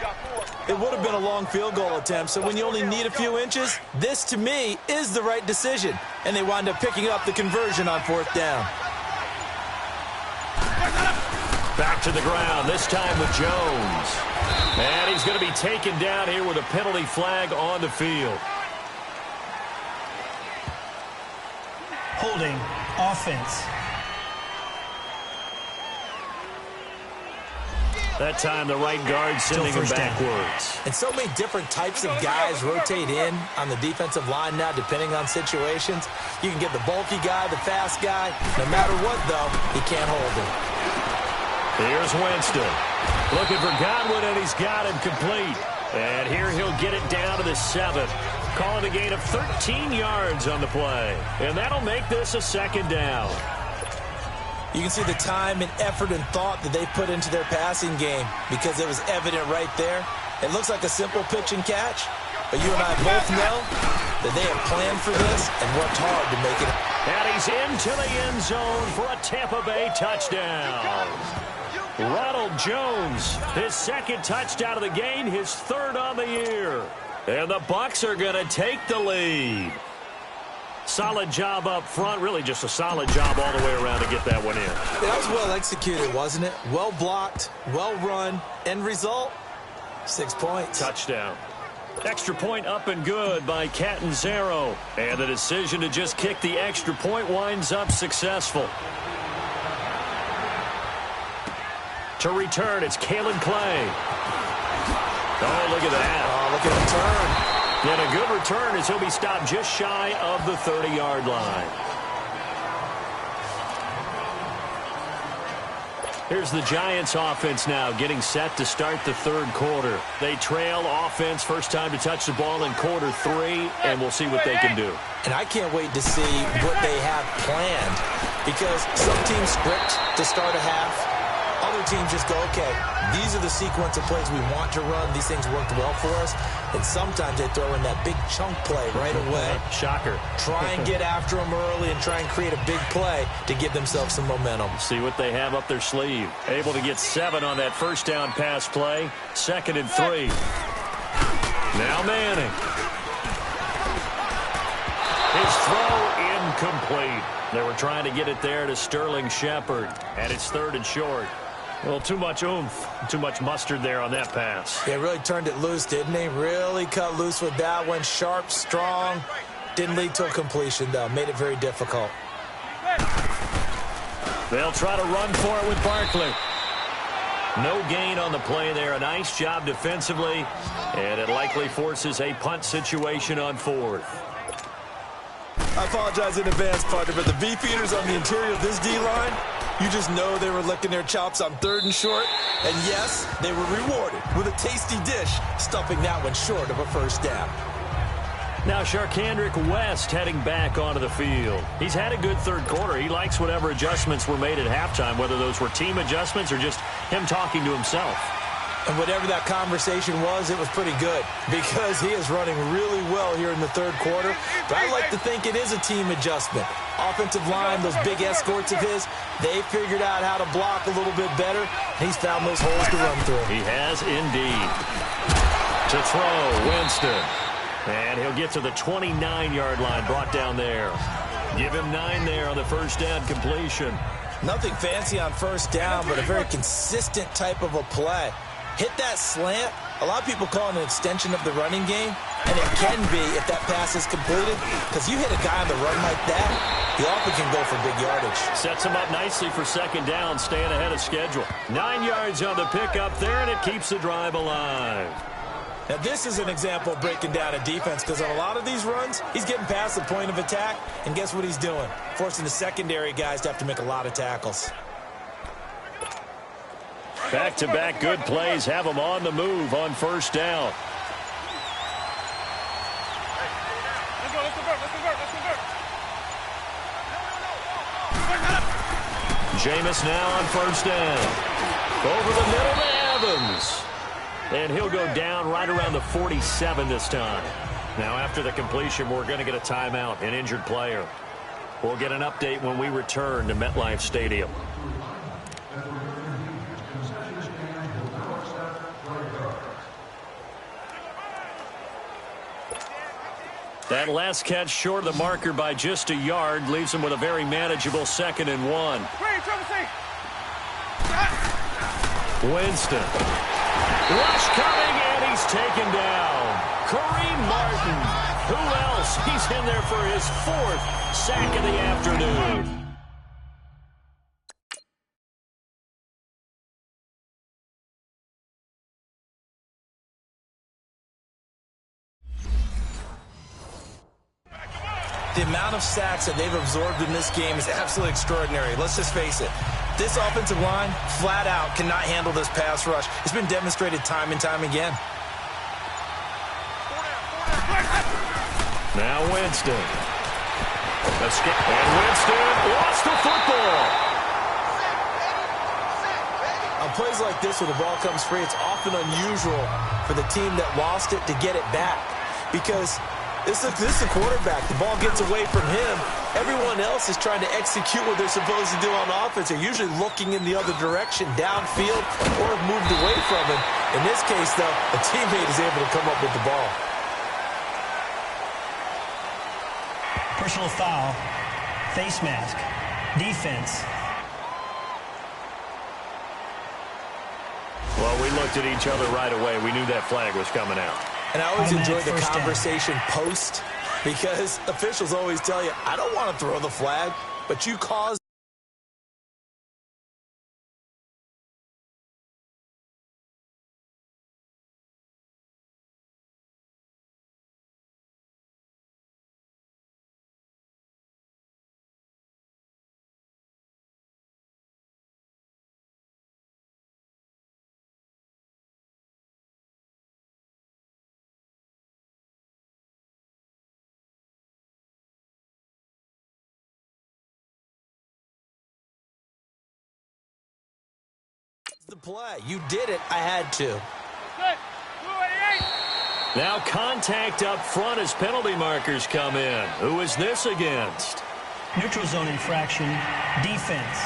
It would have been a long field goal attempt, so when you only need a few inches, this, to me, is the right decision. And they wind up picking up the conversion on 4th down. Back to the ground, this time with Jones. And he's going to be taken down here with a penalty flag on the field. Holding offense. That time the right guard sending him backwards. And so many different types of guys rotate in on the defensive line now, depending on situations. You can get the bulky guy, the fast guy. No matter what, though, he can't hold him. Here's Winston. Looking for Godwin, and he's got him complete. And here he'll get it down to the 7. Calling a gain of 13 yards on the play. And that'll make this a 2nd down. You can see the time and effort and thought that they put into their passing game because it was evident right there. It looks like a simple pitch and catch, but you and I both know that they have planned for this and worked hard to make it. And he's into the end zone for a Tampa Bay touchdown. Ronald Jones, his 2nd touchdown of the game, his 3rd on the year. And the Bucs are going to take the lead. Solid job up front, really just a solid job all the way around to get that one in. That was well executed, wasn't it? Well blocked, well run. End result, 6 points. Touchdown. Extra point up and good by Catanzaro. And the decision to just kick the extra point winds up successful. To return, it's Kalen Clay. Oh, look at that. Oh, look at the turn. And a good return as he'll be stopped just shy of the 30-yard line. Here's the Giants offense now getting set to start the third quarter. They trail offense, first time to touch the ball in quarter 3, and we'll see what they can do. And I can't wait to see what they have planned, because some teams script to start a half. Other teams just go, okay, these are the sequence of plays we want to run. These things worked well for us. And sometimes they throw in that big chunk play right away. Shocker. Try and get after them early and try and create a big play to give themselves some momentum. See what they have up their sleeve. Able to get 7 on that first down pass play. 2nd and 3. Now Manning. His throw incomplete. They were trying to get it there to Sterling Shepard. And it's 3rd and short. Well, too much oomph, too much mustard there on that pass. They really turned it loose, didn't they? Really cut loose with that one. Sharp, strong. Didn't lead to a completion, though. Made it very difficult. They'll try to run for it with Barkley. No gain on the play there. A nice job defensively. And it likely forces a punt situation on 4th. I apologize in advance, partner, but the beefeaters on the interior of this D-line, you just know they were licking their chops on 3rd and short. And yes, they were rewarded with a tasty dish, stuffing that one short of a first down. Now Sharkandrick West heading back onto the field. He's had a good third quarter. He likes whatever adjustments were made at halftime, whether those were team adjustments or just him talking to himself. And whatever that conversation was, it was pretty good, because he is running really well here in the third quarter. But I like to think it is a team adjustment. Offensive line, those big escorts of his, they figured out how to block a little bit better. He's found those holes to run through. He has indeed. To throw, Winston. And he'll get to the 29-yard line, brought down there. Give him 9 there on the first down completion. Nothing fancy on first down, but a very consistent type of a play. Hit that slant. A lot of people call it an extension of the running game, and it can be if that pass is completed, because you hit a guy on the run like that, he often can go for big yardage. Sets him up nicely for 2nd down, staying ahead of schedule. 9 yards on the pickup there, and it keeps the drive alive. Now, this is an example of breaking down a defense, because on a lot of these runs, he's getting past the point of attack, and guess what he's doing? Forcing the secondary guys to have to make a lot of tackles. Back-to-back good plays have them on the move on first down. Jameis now on first down. Over the middle to Evans. And he'll go down right around the 47 this time. Now after the completion, we're going to get a timeout, an injured player. We'll get an update when we return to MetLife Stadium. That last catch short of the marker by just a yard leaves him with a very manageable 2nd and 1. Winston. Rush coming, and he's taken down. Kareem Martin. Who else? He's in there for his 4th sack of the afternoon. The amount of sacks that they've absorbed in this game is absolutely extraordinary. Let's just face it. This offensive line, flat out, cannot handle this pass rush. It's been demonstrated time and time again. Now Winston. And Winston lost the football. On plays like this where the ball comes free, it's often unusual for the team that lost it to get it back, because this is a quarterback. The ball gets away from him. Everyone else is trying to execute what they're supposed to do on offense. They're usually looking in the other direction, downfield, or have moved away from him. In this case, though, a teammate is able to come up with the ball. Personal foul, face mask, defense. Well, we looked at each other right away. We knew that flag was coming out. And I always enjoy the First down. conversation post, because officials always tell you, I don't want to throw the flag, but you caused the play. You did it. I had to. Now contact up front as penalty markers come in. Who is this against? Neutral zone infraction, defense.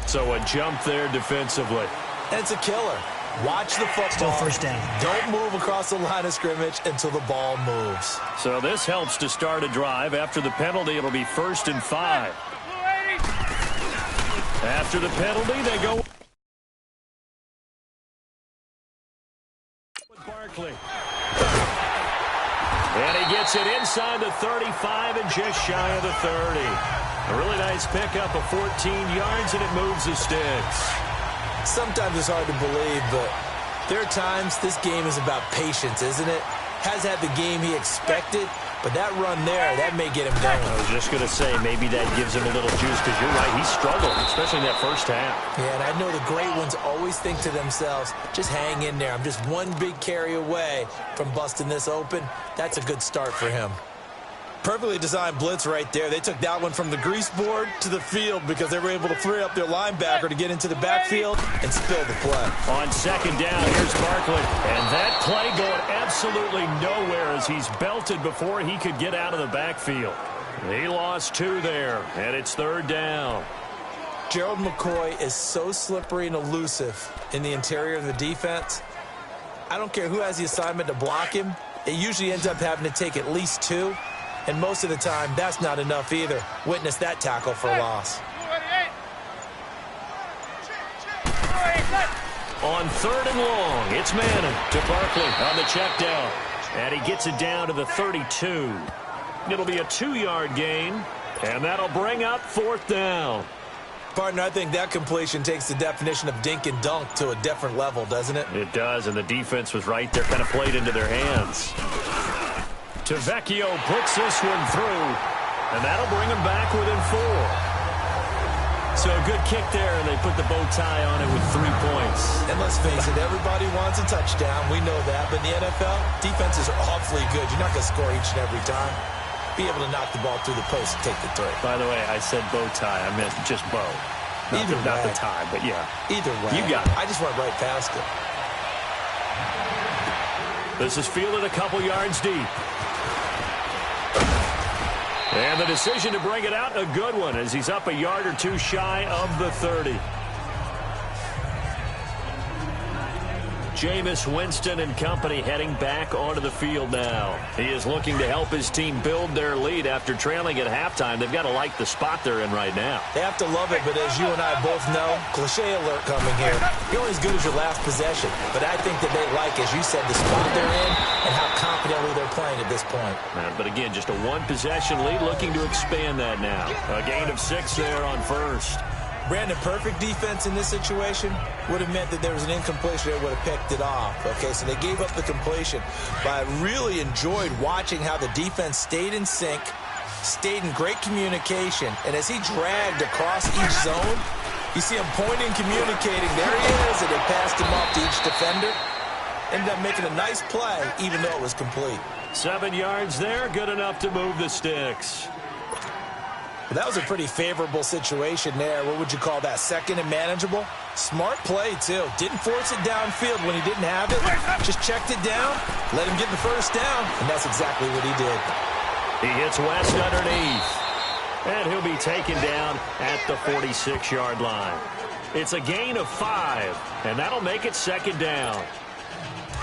So a jump there defensively. And it's a killer. Watch the football. Still first down. Don't move across the line of scrimmage until the ball moves. So this helps to start a drive. After the penalty, it'll be 1st and 5. After the penalty, they go with Barkley. And he gets it inside the 35 and just shy of the 30. A really nice pickup of 14 yards, and it moves the sticks. Sometimes it's hard to believe, but there are times this game is about patience, isn't it? Has had the game he expected, but that run there, that may get him going. I was just going to say, maybe that gives him a little juice, because you're right, he struggled, especially in that first half. Yeah, and I know the great ones always think to themselves, just hang in there. I'm just one big carry away from busting this open. That's a good start for him. Perfectly designed blitz right there. They took that one from the grease board to the field because they were able to free up their linebacker to get into the backfield and spill the play. On 2nd down, here's Barkley. And that play going absolutely nowhere as he's belted before he could get out of the backfield. He lost 2 there, and it's 3rd down. Gerald McCoy is so slippery and elusive in the interior of the defense. I don't care who has the assignment to block him. It usually ends up having to take at least 2. And most of the time, that's not enough either. Witness that tackle for loss. On 3rd and long, it's Madden to Barkley on the check down. And he gets it down to the 32. It'll be a 2-yard gain, and that'll bring up 4th down. Partner, I think that completion takes the definition of dink and dunk to a different level, doesn't it? It does, and the defense was right there, kind of played into their hands. Tavecchio puts this one through, and that'll bring him back within 4. So a good kick there, and they put the bow tie on it with 3 points. And let's face it, everybody wants a touchdown. We know that. But in the NFL, defenses are awfully good. You're not going to score each and every time. Be able to knock the ball through the post and take the 3. By the way, I said bow tie. I meant just bow. Not the tie, but yeah. Either way. You got it. I just went right past it. This is fielded a couple yards deep. And the decision to bring it out, a good one, as he's up a yard or 2 shy of the 30. Jameis Winston and company heading back onto the field now. He is looking to help his team build their lead after trailing at halftime. They've got to like the spot they're in right now. They have to love it, but as you and I both know, cliche alert coming here. You're only as good as your last possession. But I think that they like, as you said, the spot they're in and how confidently they're playing at this point. But again, just a 1-possession lead, looking to expand that now. A gain of 6 there on 1st. Brandon, perfect defense in this situation would have meant that there was an incompletion. They would have picked it off. Okay, so they gave up the completion. But I really enjoyed watching how the defense stayed in sync, stayed in great communication. And as he dragged across each zone, you see him pointing, communicating. There he is, and they passed him off to each defender. Ended up making a nice play, even though it was complete. 7 yards there, good enough to move the sticks. Well, that was a pretty favorable situation there. What would you call that? 2nd and manageable? Smart play, too. Didn't force it downfield when he didn't have it. Just checked it down, let him get the 1st down, and that's exactly what he did. He hits West underneath, and he'll be taken down at the 46-yard line. It's a gain of 5, and that'll make it 2nd down.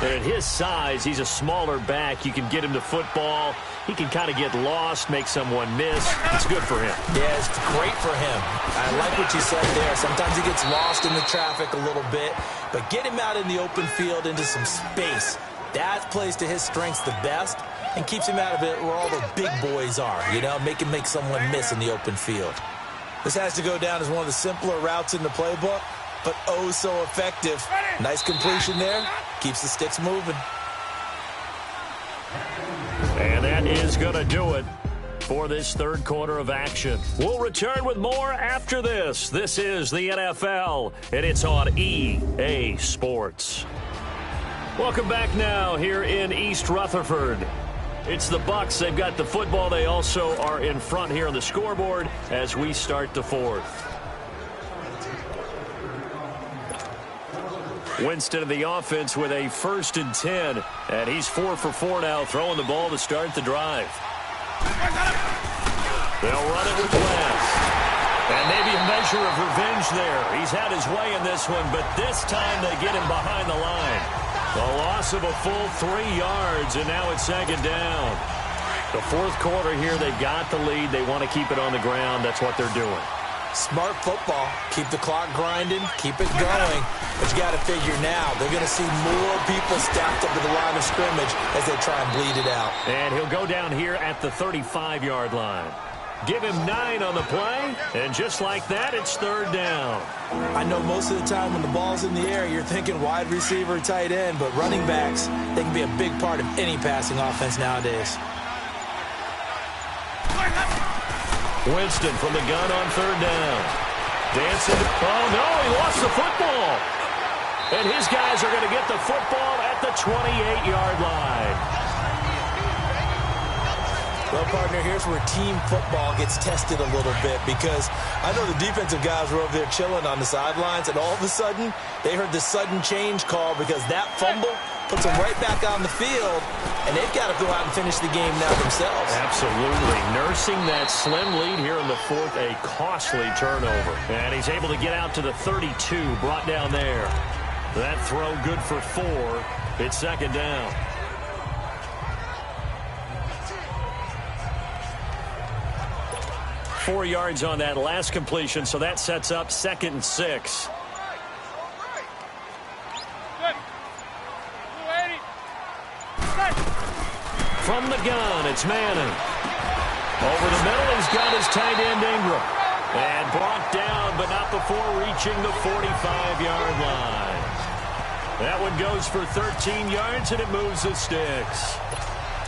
And at his size, he's a smaller back. You can get him to football. He can kind of get lost, make someone miss. It's good for him. Yeah, it's great for him. I like what you said there. Sometimes he gets lost in the traffic a little bit, but get him out in the open field into some space. That plays to his strengths the best and keeps him out of it where all the big boys are, you know, make him make someone miss in the open field. This has to go down as one of the simpler routes in the playbook, but oh so effective. Nice completion there. Keeps the sticks moving. And that is going to do it for this third quarter of action. We'll return with more after this. This is the NFL, and it's on EA Sports. Welcome back now here in East Rutherford. It's the Bucs. They've got the football. They also are in front here on the scoreboard as we start the fourth. Winston of the offense with a 1st and 10. And he's 4 for 4 now, throwing the ball to start the drive. They'll run it with West. And maybe a measure of revenge there. He's had his way in this one, but this time they get him behind the line. A loss of a full 3 yards, and now it's 2nd down. The fourth quarter here, they've got the lead. They want to keep it on the ground. That's what they're doing. Smart football. Keep the clock grinding. Keep it going. But you got to figure now, they're going to see more people stacked up to the line of scrimmage as they try and bleed it out. And he'll go down here at the 35-yard line. Give him 9 on the play, and just like that, it's 3rd down. I know most of the time when the ball's in the air, you're thinking wide receiver, tight end, but running backs, they can be a big part of any passing offense nowadays. Winston from the gun on 3rd down. Dancing. Oh, no, he lost the football. And his guys are going to get the football at the 28-yard line. Well, partner, here's where team football gets tested a little bit because I know the defensive guys were over there chilling on the sidelines, and all of a sudden, they heard the sudden change call because that fumble puts them right back on the field, and they've got to go out and finish the game now themselves. Absolutely. Nursing that slim lead here in the fourth, a costly turnover. And he's able to get out to the 32, brought down there. That throw good for 4. It's 2nd down. Four yards on that last completion, so that sets up 2nd and 6. From the gun, it's Manning. Over the middle, he's got his tight end Ingram. And brought down, but not before reaching the 45-yard line. That one goes for 13 yards, and it moves the sticks.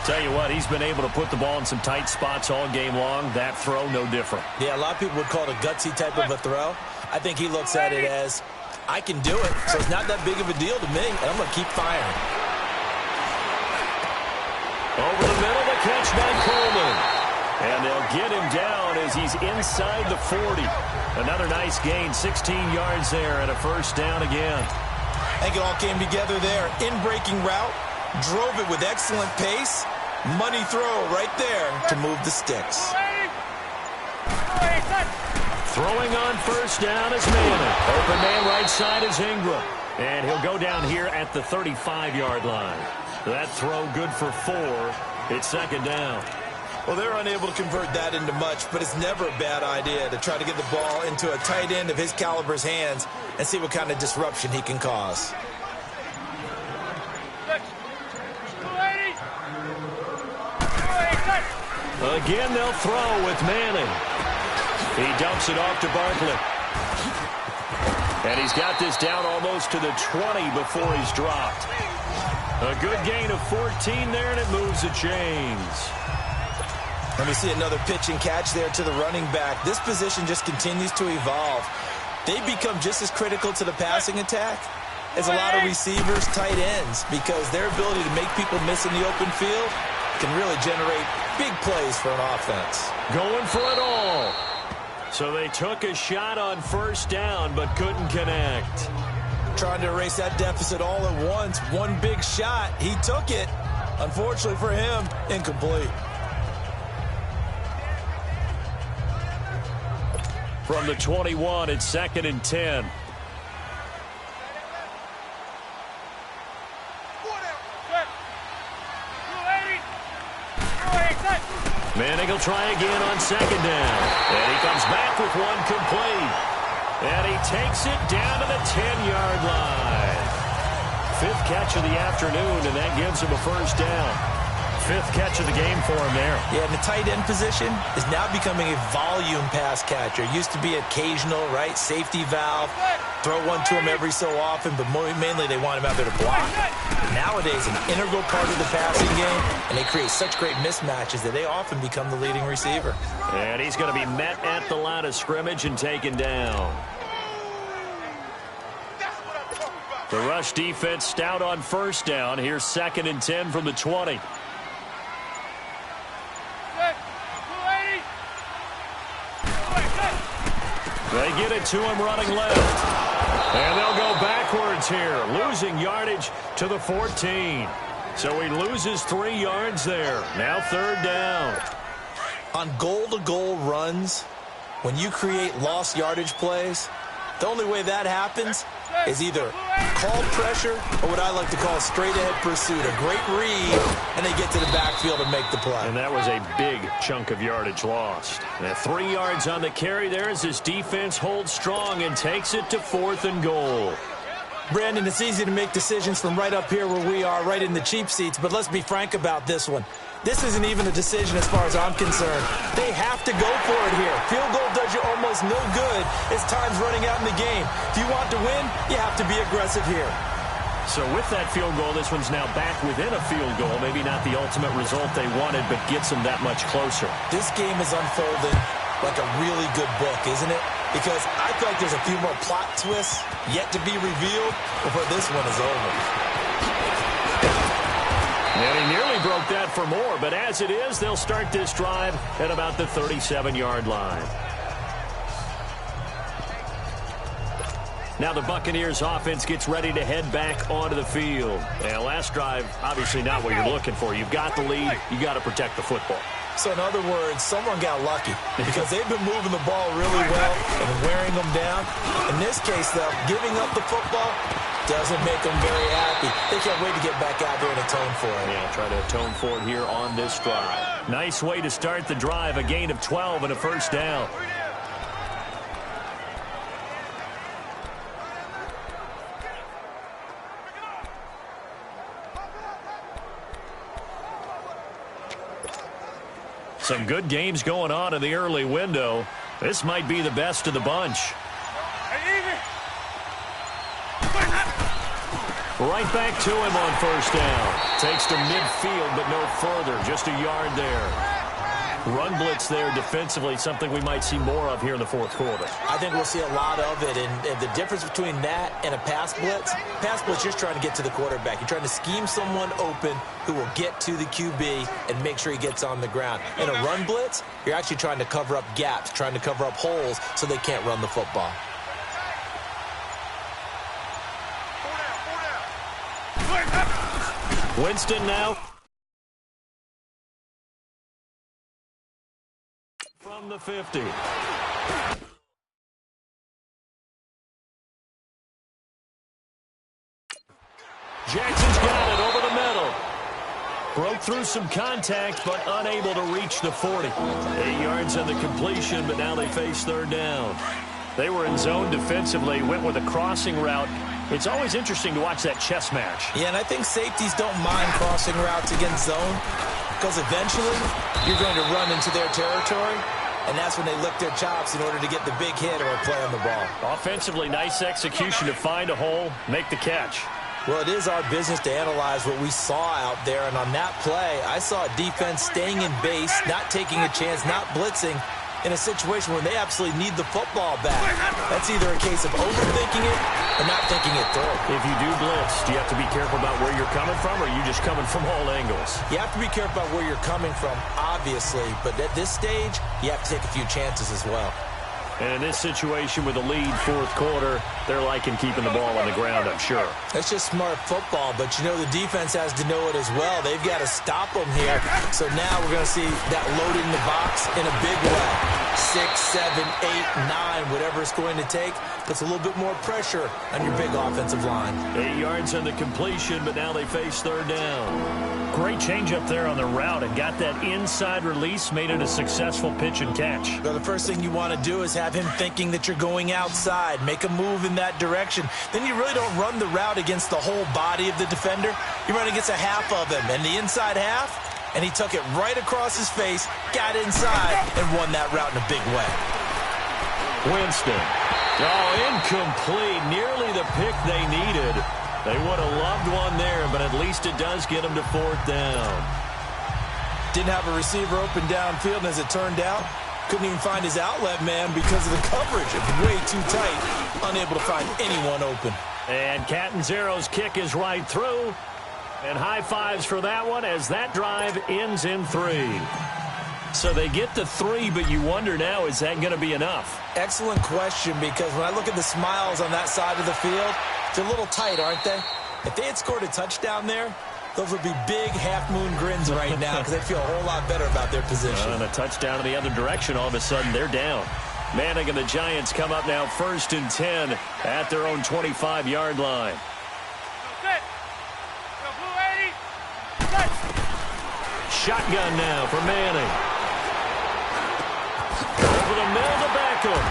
Tell you what, he's been able to put the ball in some tight spots all game long. That throw, no different. Yeah, a lot of people would call it a gutsy type of a throw. I think he looks at it as, I can do it, so it's not that big of a deal to me, and I'm going to keep firing. Over the middle, the catch by Coleman. And they'll get him down as he's inside the 40. Another nice gain, 16 yards there, and a 1st down again. I think it all came together there. In-breaking route, drove it with excellent pace. Money throw right there to move the sticks. Throwing on 1st down is Manning. Open man right side is Ingram. And he'll go down here at the 35-yard line. That throw good for 4. It's 2nd down. Well, they're unable to convert that into much, but it's never a bad idea to try to get the ball into a tight end of his caliber's hands and see what kind of disruption he can cause. Again, they'll throw with Manning. He dumps it off to Barkley. And he's got this down almost to the 20 before he's dropped. A good gain of 14 there, and it moves the chains. Let me see another pitch and catch there to the running back. This position just continues to evolve. They become just as critical to the passing attack as a lot of receivers, tight ends, because their ability to make people miss in the open field can really generate big plays for an offense. Going for it all. So they took a shot on 1st down, but couldn't connect. Trying to erase that deficit all at once. One big shot. He took it. Unfortunately for him, incomplete. From the 21, it's 2nd and 10. Manning will try again on second down. And he comes back with one complete. And he takes it down to the 10-yard line. 5th catch of the afternoon, and that gives him a first down. 5th catch of the game for him there. Yeah, and the tight end position is now becoming a volume pass catcher. Used to be occasional, right? Safety valve. Throw one to him every so often, but mainly they want him out there to block. Nowadays, an integral part of the passing game, and they create such great mismatches that they often become the leading receiver. And he's going to be met at the line of scrimmage and taken down. The rush defense stout on first down. Here's 2nd and 10 from the 20. They get it to him running left. And they'll go backwards here, losing yardage to the 14. So he loses 3 yards there. Now 3rd down. On goal-to-goal runs, when you create lost yardage plays, the only way that happens is either called pressure or what I like to call straight-ahead pursuit. A great read, and they get to the backfield and make the play. And that was a big chunk of yardage lost. Now 3 yards on the carry there as this defense holds strong and takes it to 4th and goal. Brandon, it's easy to make decisions from right up here where we are, right in the cheap seats, but let's be frank about this one. This isn't even a decision as far as I'm concerned. They have to go for it here. Field goal does you almost no good as time's running out in the game. If you want to win, you have to be aggressive here. So with that field goal, this one's now back within a field goal. Maybe not the ultimate result they wanted, but gets them that much closer. This game is unfolding like a really good book, isn't it? Because I feel like there's a few more plot twists yet to be revealed before this one is over. And he nearly broke that for more, but as it is, they'll start this drive at about the 37-yard line. Now the Buccaneers offense gets ready to head back onto the field. And last drive, obviously not what you're looking for. You've got the lead. You got to protect the football. So in other words, someone got lucky because they've been moving the ball really well and wearing them down. In this case, though, giving up the football doesn't make them very happy. They can't wait to get back out there and atone for it. Yeah, try to atone for it here on this drive. Nice way to start the drive, a gain of 12 and a first down. Some good games going on in the early window. This might be the best of the bunch. Right back to him on first down. Takes to midfield, but no further. Just a yard there. Run blitz there defensively, something we might see more of here in the 4th quarter. I think we'll see a lot of it, and the difference between that and a pass blitz, you're just trying to get to the quarterback. You're trying to scheme someone open who will get to the QB and make sure he gets on the ground. In a run blitz, you're actually trying to cover up gaps, trying to cover up holes so they can't run the football. Winston now. From the 50. Jackson's got it over the middle. Broke through some contact, but unable to reach the 40. 8 yards on the completion, but now they face 3rd down. They were in zone defensively, went with a crossing route. It's always interesting to watch that chess match. Yeah, and I think safeties don't mind crossing routes against zone because eventually you're going to run into their territory, and that's when they lick their chops in order to get the big hit or a play on the ball. Offensively, nice execution to find a hole, make the catch. Well, it is our business to analyze what we saw out there, and on that play, I saw a defense staying in base, not taking a chance, not blitzing, in a situation where they absolutely need the football back. That's either a case of overthinking it or not thinking it through. If you do blitz, do you have to be careful about where you're coming from, or are you just coming from all angles? You have to be careful about where you're coming from, obviously, but at this stage, you have to take a few chances as well. And in this situation with a lead 4th quarter, they're liking keeping the ball on the ground, I'm sure. That's just smart football, but you know the defense has to know it as well. They've got to stop them here. So now we're going to see that loading the box in a big way. 6 6, 7, 8, 9, whatever it's going to take. Puts a little bit more pressure on your big offensive line. 8 yards on the completion, but now they face third down. Great change up there on the route and got that inside release, made it a successful pitch and catch. Well, the first thing you want to do is have him thinking that you're going outside. Make a move in that direction. Then you really don't run the route against the whole body of the defender. You run against a half of him, and the inside half, and he took it right across his face, got inside, and won that route in a big way. Winston. Oh, incomplete. Nearly the pick they needed. They would have loved one there, but at least it does get them to fourth down. Didn't have a receiver open downfield, and as it turned out, couldn't even find his outlet man because of the coverage. It was way too tight, unable to find anyone open. And Catanzaro's kick is right through. And high fives for that one as that drive ends in 3. So they get to 3, but you wonder now, is that going to be enough? Excellent question, because when I look at the smiles on that side of the field, they're a little tight, aren't they? If they had scored a touchdown there, those would be big half-moon grins right now because they'd feel a whole lot better about their position. And a touchdown in the other direction, all of a sudden they're down. Manning and the Giants come up now 1st and 10 at their own 25-yard line. Shotgun now for Manning. Over the middle to Beckham.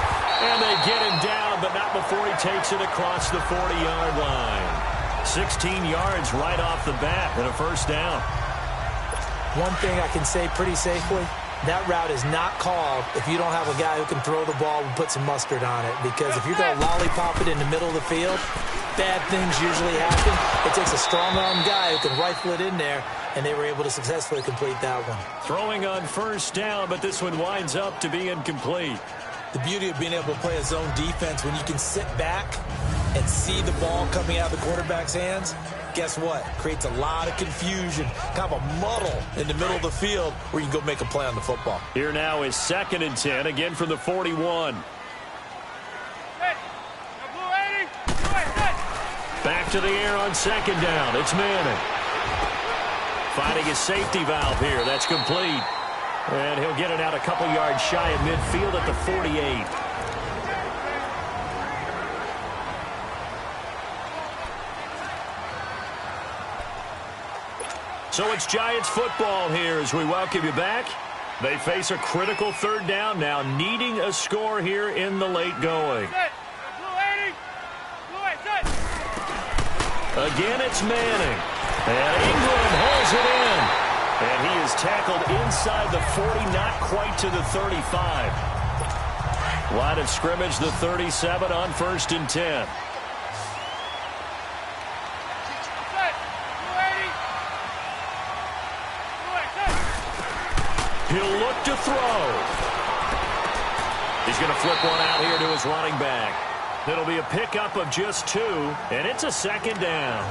And they get him down, but not before he takes it across the 40-yard line. 16 yards right off the bat and a first down. One thing I can say pretty safely, that route is not called if you don't have a guy who can throw the ball and put some mustard on it. Because if you're going to lollipop it in the middle of the field, bad things usually happen. It takes a strong-arm guy who can rifle it in there, and they were able to successfully complete that one. Throwing on first down, but this one winds up to be incomplete. The beauty of being able to play a zone defense when you can sit back and see the ball coming out of the quarterback's hands, guess what? Creates a lot of confusion, kind of a muddle in the middle of the field where you can go make a play on the football. Here now is 2nd and 10, again from the 41. Back to the air on 2nd down. It's Manning. Finding his safety valve here. That's complete. And he'll get it out a couple yards shy of midfield at the 48. So it's Giants football here as we welcome you back. They face a critical 3rd down now, needing a score here in the late going. Again, it's Manning. And Ingram holds it in. And he is tackled inside the 40, not quite to the 35. Line of scrimmage, the 37 on 1st and 10. He'll look to throw. He's going to flip one out here to his running back. It'll be a pickup of just 2, and it's a 2nd down.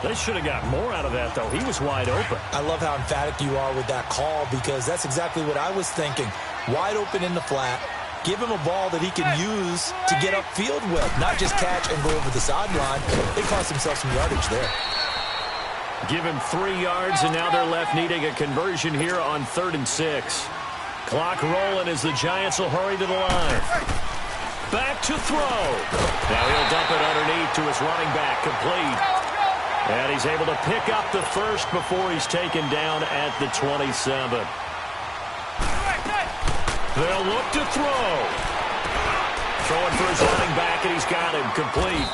They should have got more out of that, though. He was wide open. I love how emphatic you are with that call because that's exactly what I was thinking. Wide open in the flat. Give him a ball that he can use to get upfield with, not just catch and go over the sideline. They cost themselves some yardage there. Give him 3 yards, and now they're left needing a conversion here on 3rd and 6. Clock rolling as the Giants will hurry to the line. Back to throw. Now he'll dump it underneath to his running back, complete. And he's able to pick up the first before he's taken down at the 27. They'll look to throw. Throwing for his running back, and he's got him complete.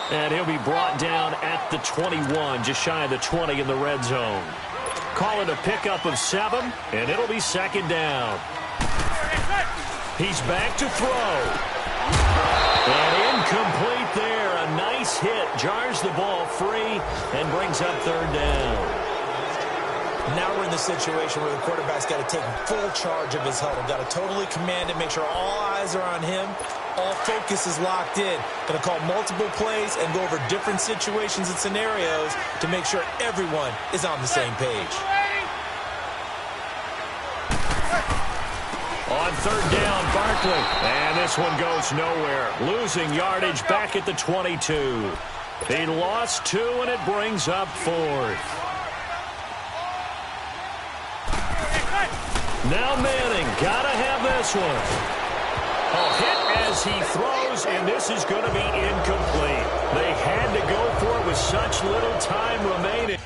And he'll be brought down at the 21, just shy of the 20 in the red zone. Call it a pickup of 7, and it'll be 2nd down. He's back to throw. And incomplete there. A nice hit. Jars the ball free and brings up 3rd down. Now we're in the situation where the quarterback's got to take full charge of his huddle. Got to totally command it, make sure all eyes are on him. All focus is locked in. Going to call multiple plays and go over different situations and scenarios to make sure everyone is on the same page. On 3rd down, Barkley. And this one goes nowhere. Losing yardage back at the 22. He lost 2, and it brings up 4th. Now Manning, gotta have this one. Oh, hit as he throws, and this is going to be incomplete. They had to go for it with such little time remaining.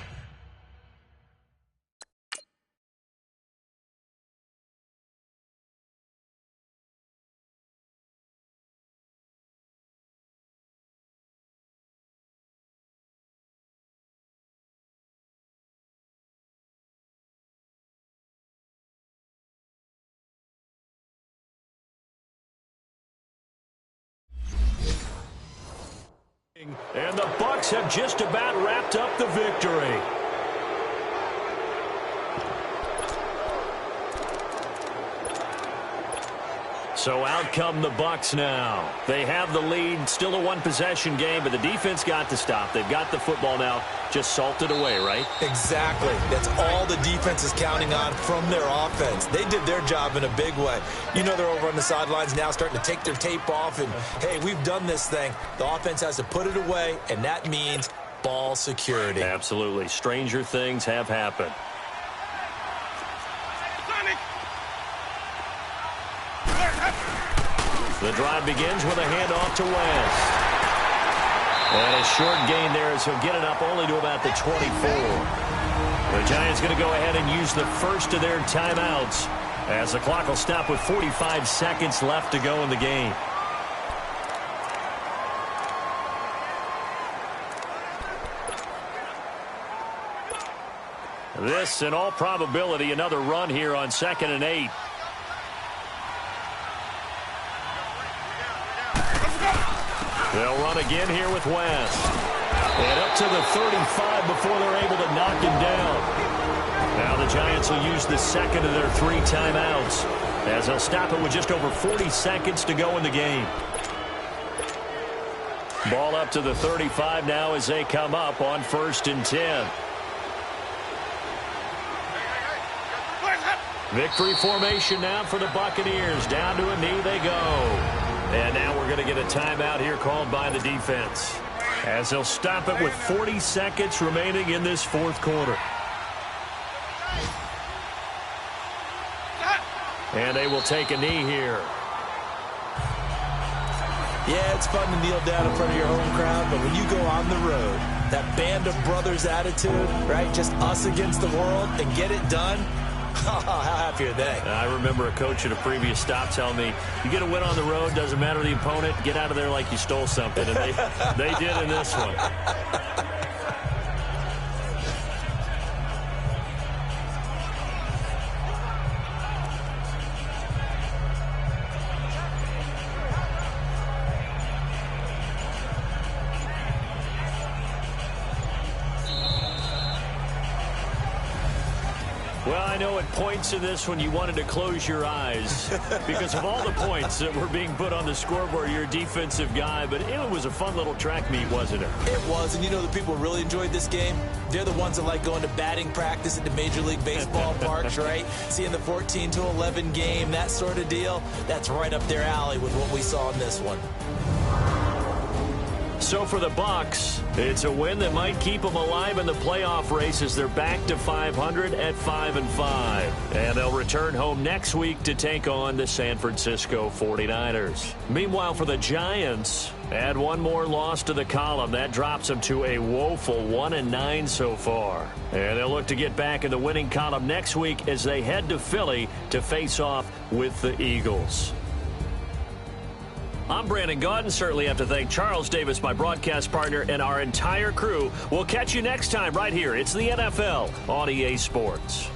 And the Bucs have just about wrapped up the victory. So out come the Bucs now. They have the lead, still a one-possession game, but the defense got to stop. They've got the football now, just salted away, right? Exactly. That's all the defense is counting on from their offense. They did their job in a big way. You know they're over on the sidelines now starting to take their tape off, and, hey, we've done this thing. The offense has to put it away, and that means ball security. Absolutely. Stranger things have happened. The drive begins with a handoff to West. And a short gain there as he'll get it up only to about the 24. The Giants going to go ahead and use the first of their timeouts as the clock will stop with 45 seconds left to go in the game. This, in all probability, another run here on 2nd and 8. They'll run again here with West. And up to the 35 before they're able to knock him down. Now the Giants will use the second of their 3 timeouts as they'll stop it with just over 40 seconds to go in the game. Ball up to the 35 now as they come up on 1st and 10. Victory formation now for the Buccaneers. Down to a knee they go. And now we're going to get a timeout here called by the defense as they'll stop it with 40 seconds remaining in this 4th quarter. And they will take a knee here. Yeah, it's fun to kneel down in front of your home crowd, but when you go on the road, that band of brothers attitude, right, just us against the world and get it done, how happy are they? I remember a coach at a previous stop telling me, you get a win on the road, doesn't matter the opponent, get out of there like you stole something. And they did in this one. Well, I know at points in this one you wanted to close your eyes because of all the points that were being put on the scoreboard. You're a defensive guy, but it was a fun little track meet, wasn't it? It was, and you know the people who really enjoyed this game? They're the ones that like going to batting practice at the Major League Baseball parks, right? Seeing the 14-11 game, that sort of deal. That's right up their alley with what we saw in this one. So for the Bucs, it's a win that might keep them alive in the playoff race as they're back to 500 at 5-5. And they'll return home next week to take on the San Francisco 49ers. Meanwhile, for the Giants, add one more loss to the column. That drops them to a woeful 1-9 so far. And they'll look to get back in the winning column next week as they head to Philly to face off with the Eagles. I'm Brandon Gaudin. Certainly have to thank Charles Davis, my broadcast partner, and our entire crew. We'll catch you next time right here. It's the NFL on EA Sports.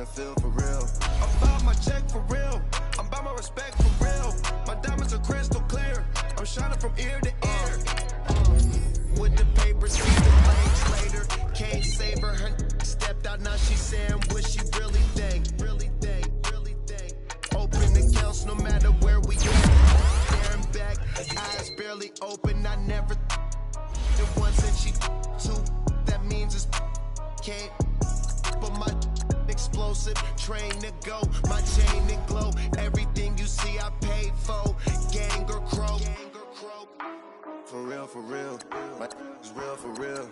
the field for real. I'm about my check for real. I'm about my respect for real. My diamonds are crystal clear. I'm shining from ear to ear. With the papers, see the legs later. Can't save her. Her stepped out, now she's saying what she really think. Really think, really think. Open accounts no matter where we go. Staring back, eyes barely open. I never the once and she two. That means it's can't. But my explosive train to go. My chain to glow. Everything you see I paid for. Gang or crow. For real, for real. My is real for real.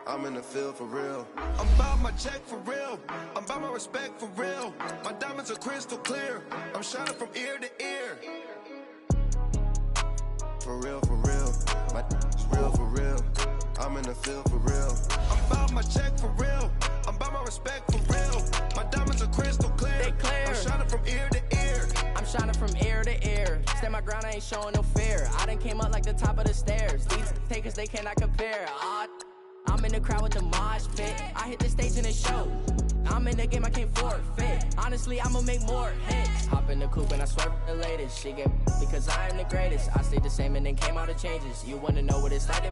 I'm in the field for real. I'm about my check for real. I'm about my respect for real. My diamonds are crystal clear. I'm shining from ear to ear. For real, for real. My is real for real. I'm in the field for real. I'm about my check for real. I'm about my respect for real. My diamonds are crystal clear. They clear. I'm shining from ear to ear. I'm shining from ear to ear. Stand my ground, I ain't showing no fear. I done came up like the top of the stairs. These takers, they cannot compare. I'm in the crowd with the mosh pit. I hit the stage and it show. I'm in the game, I can't forfeit. Honestly, I'ma make more hits. Hop in the coupe and I swerve the latest. She get because I am the greatest. I stayed the same and then came out of changes. You wanna know what it's like?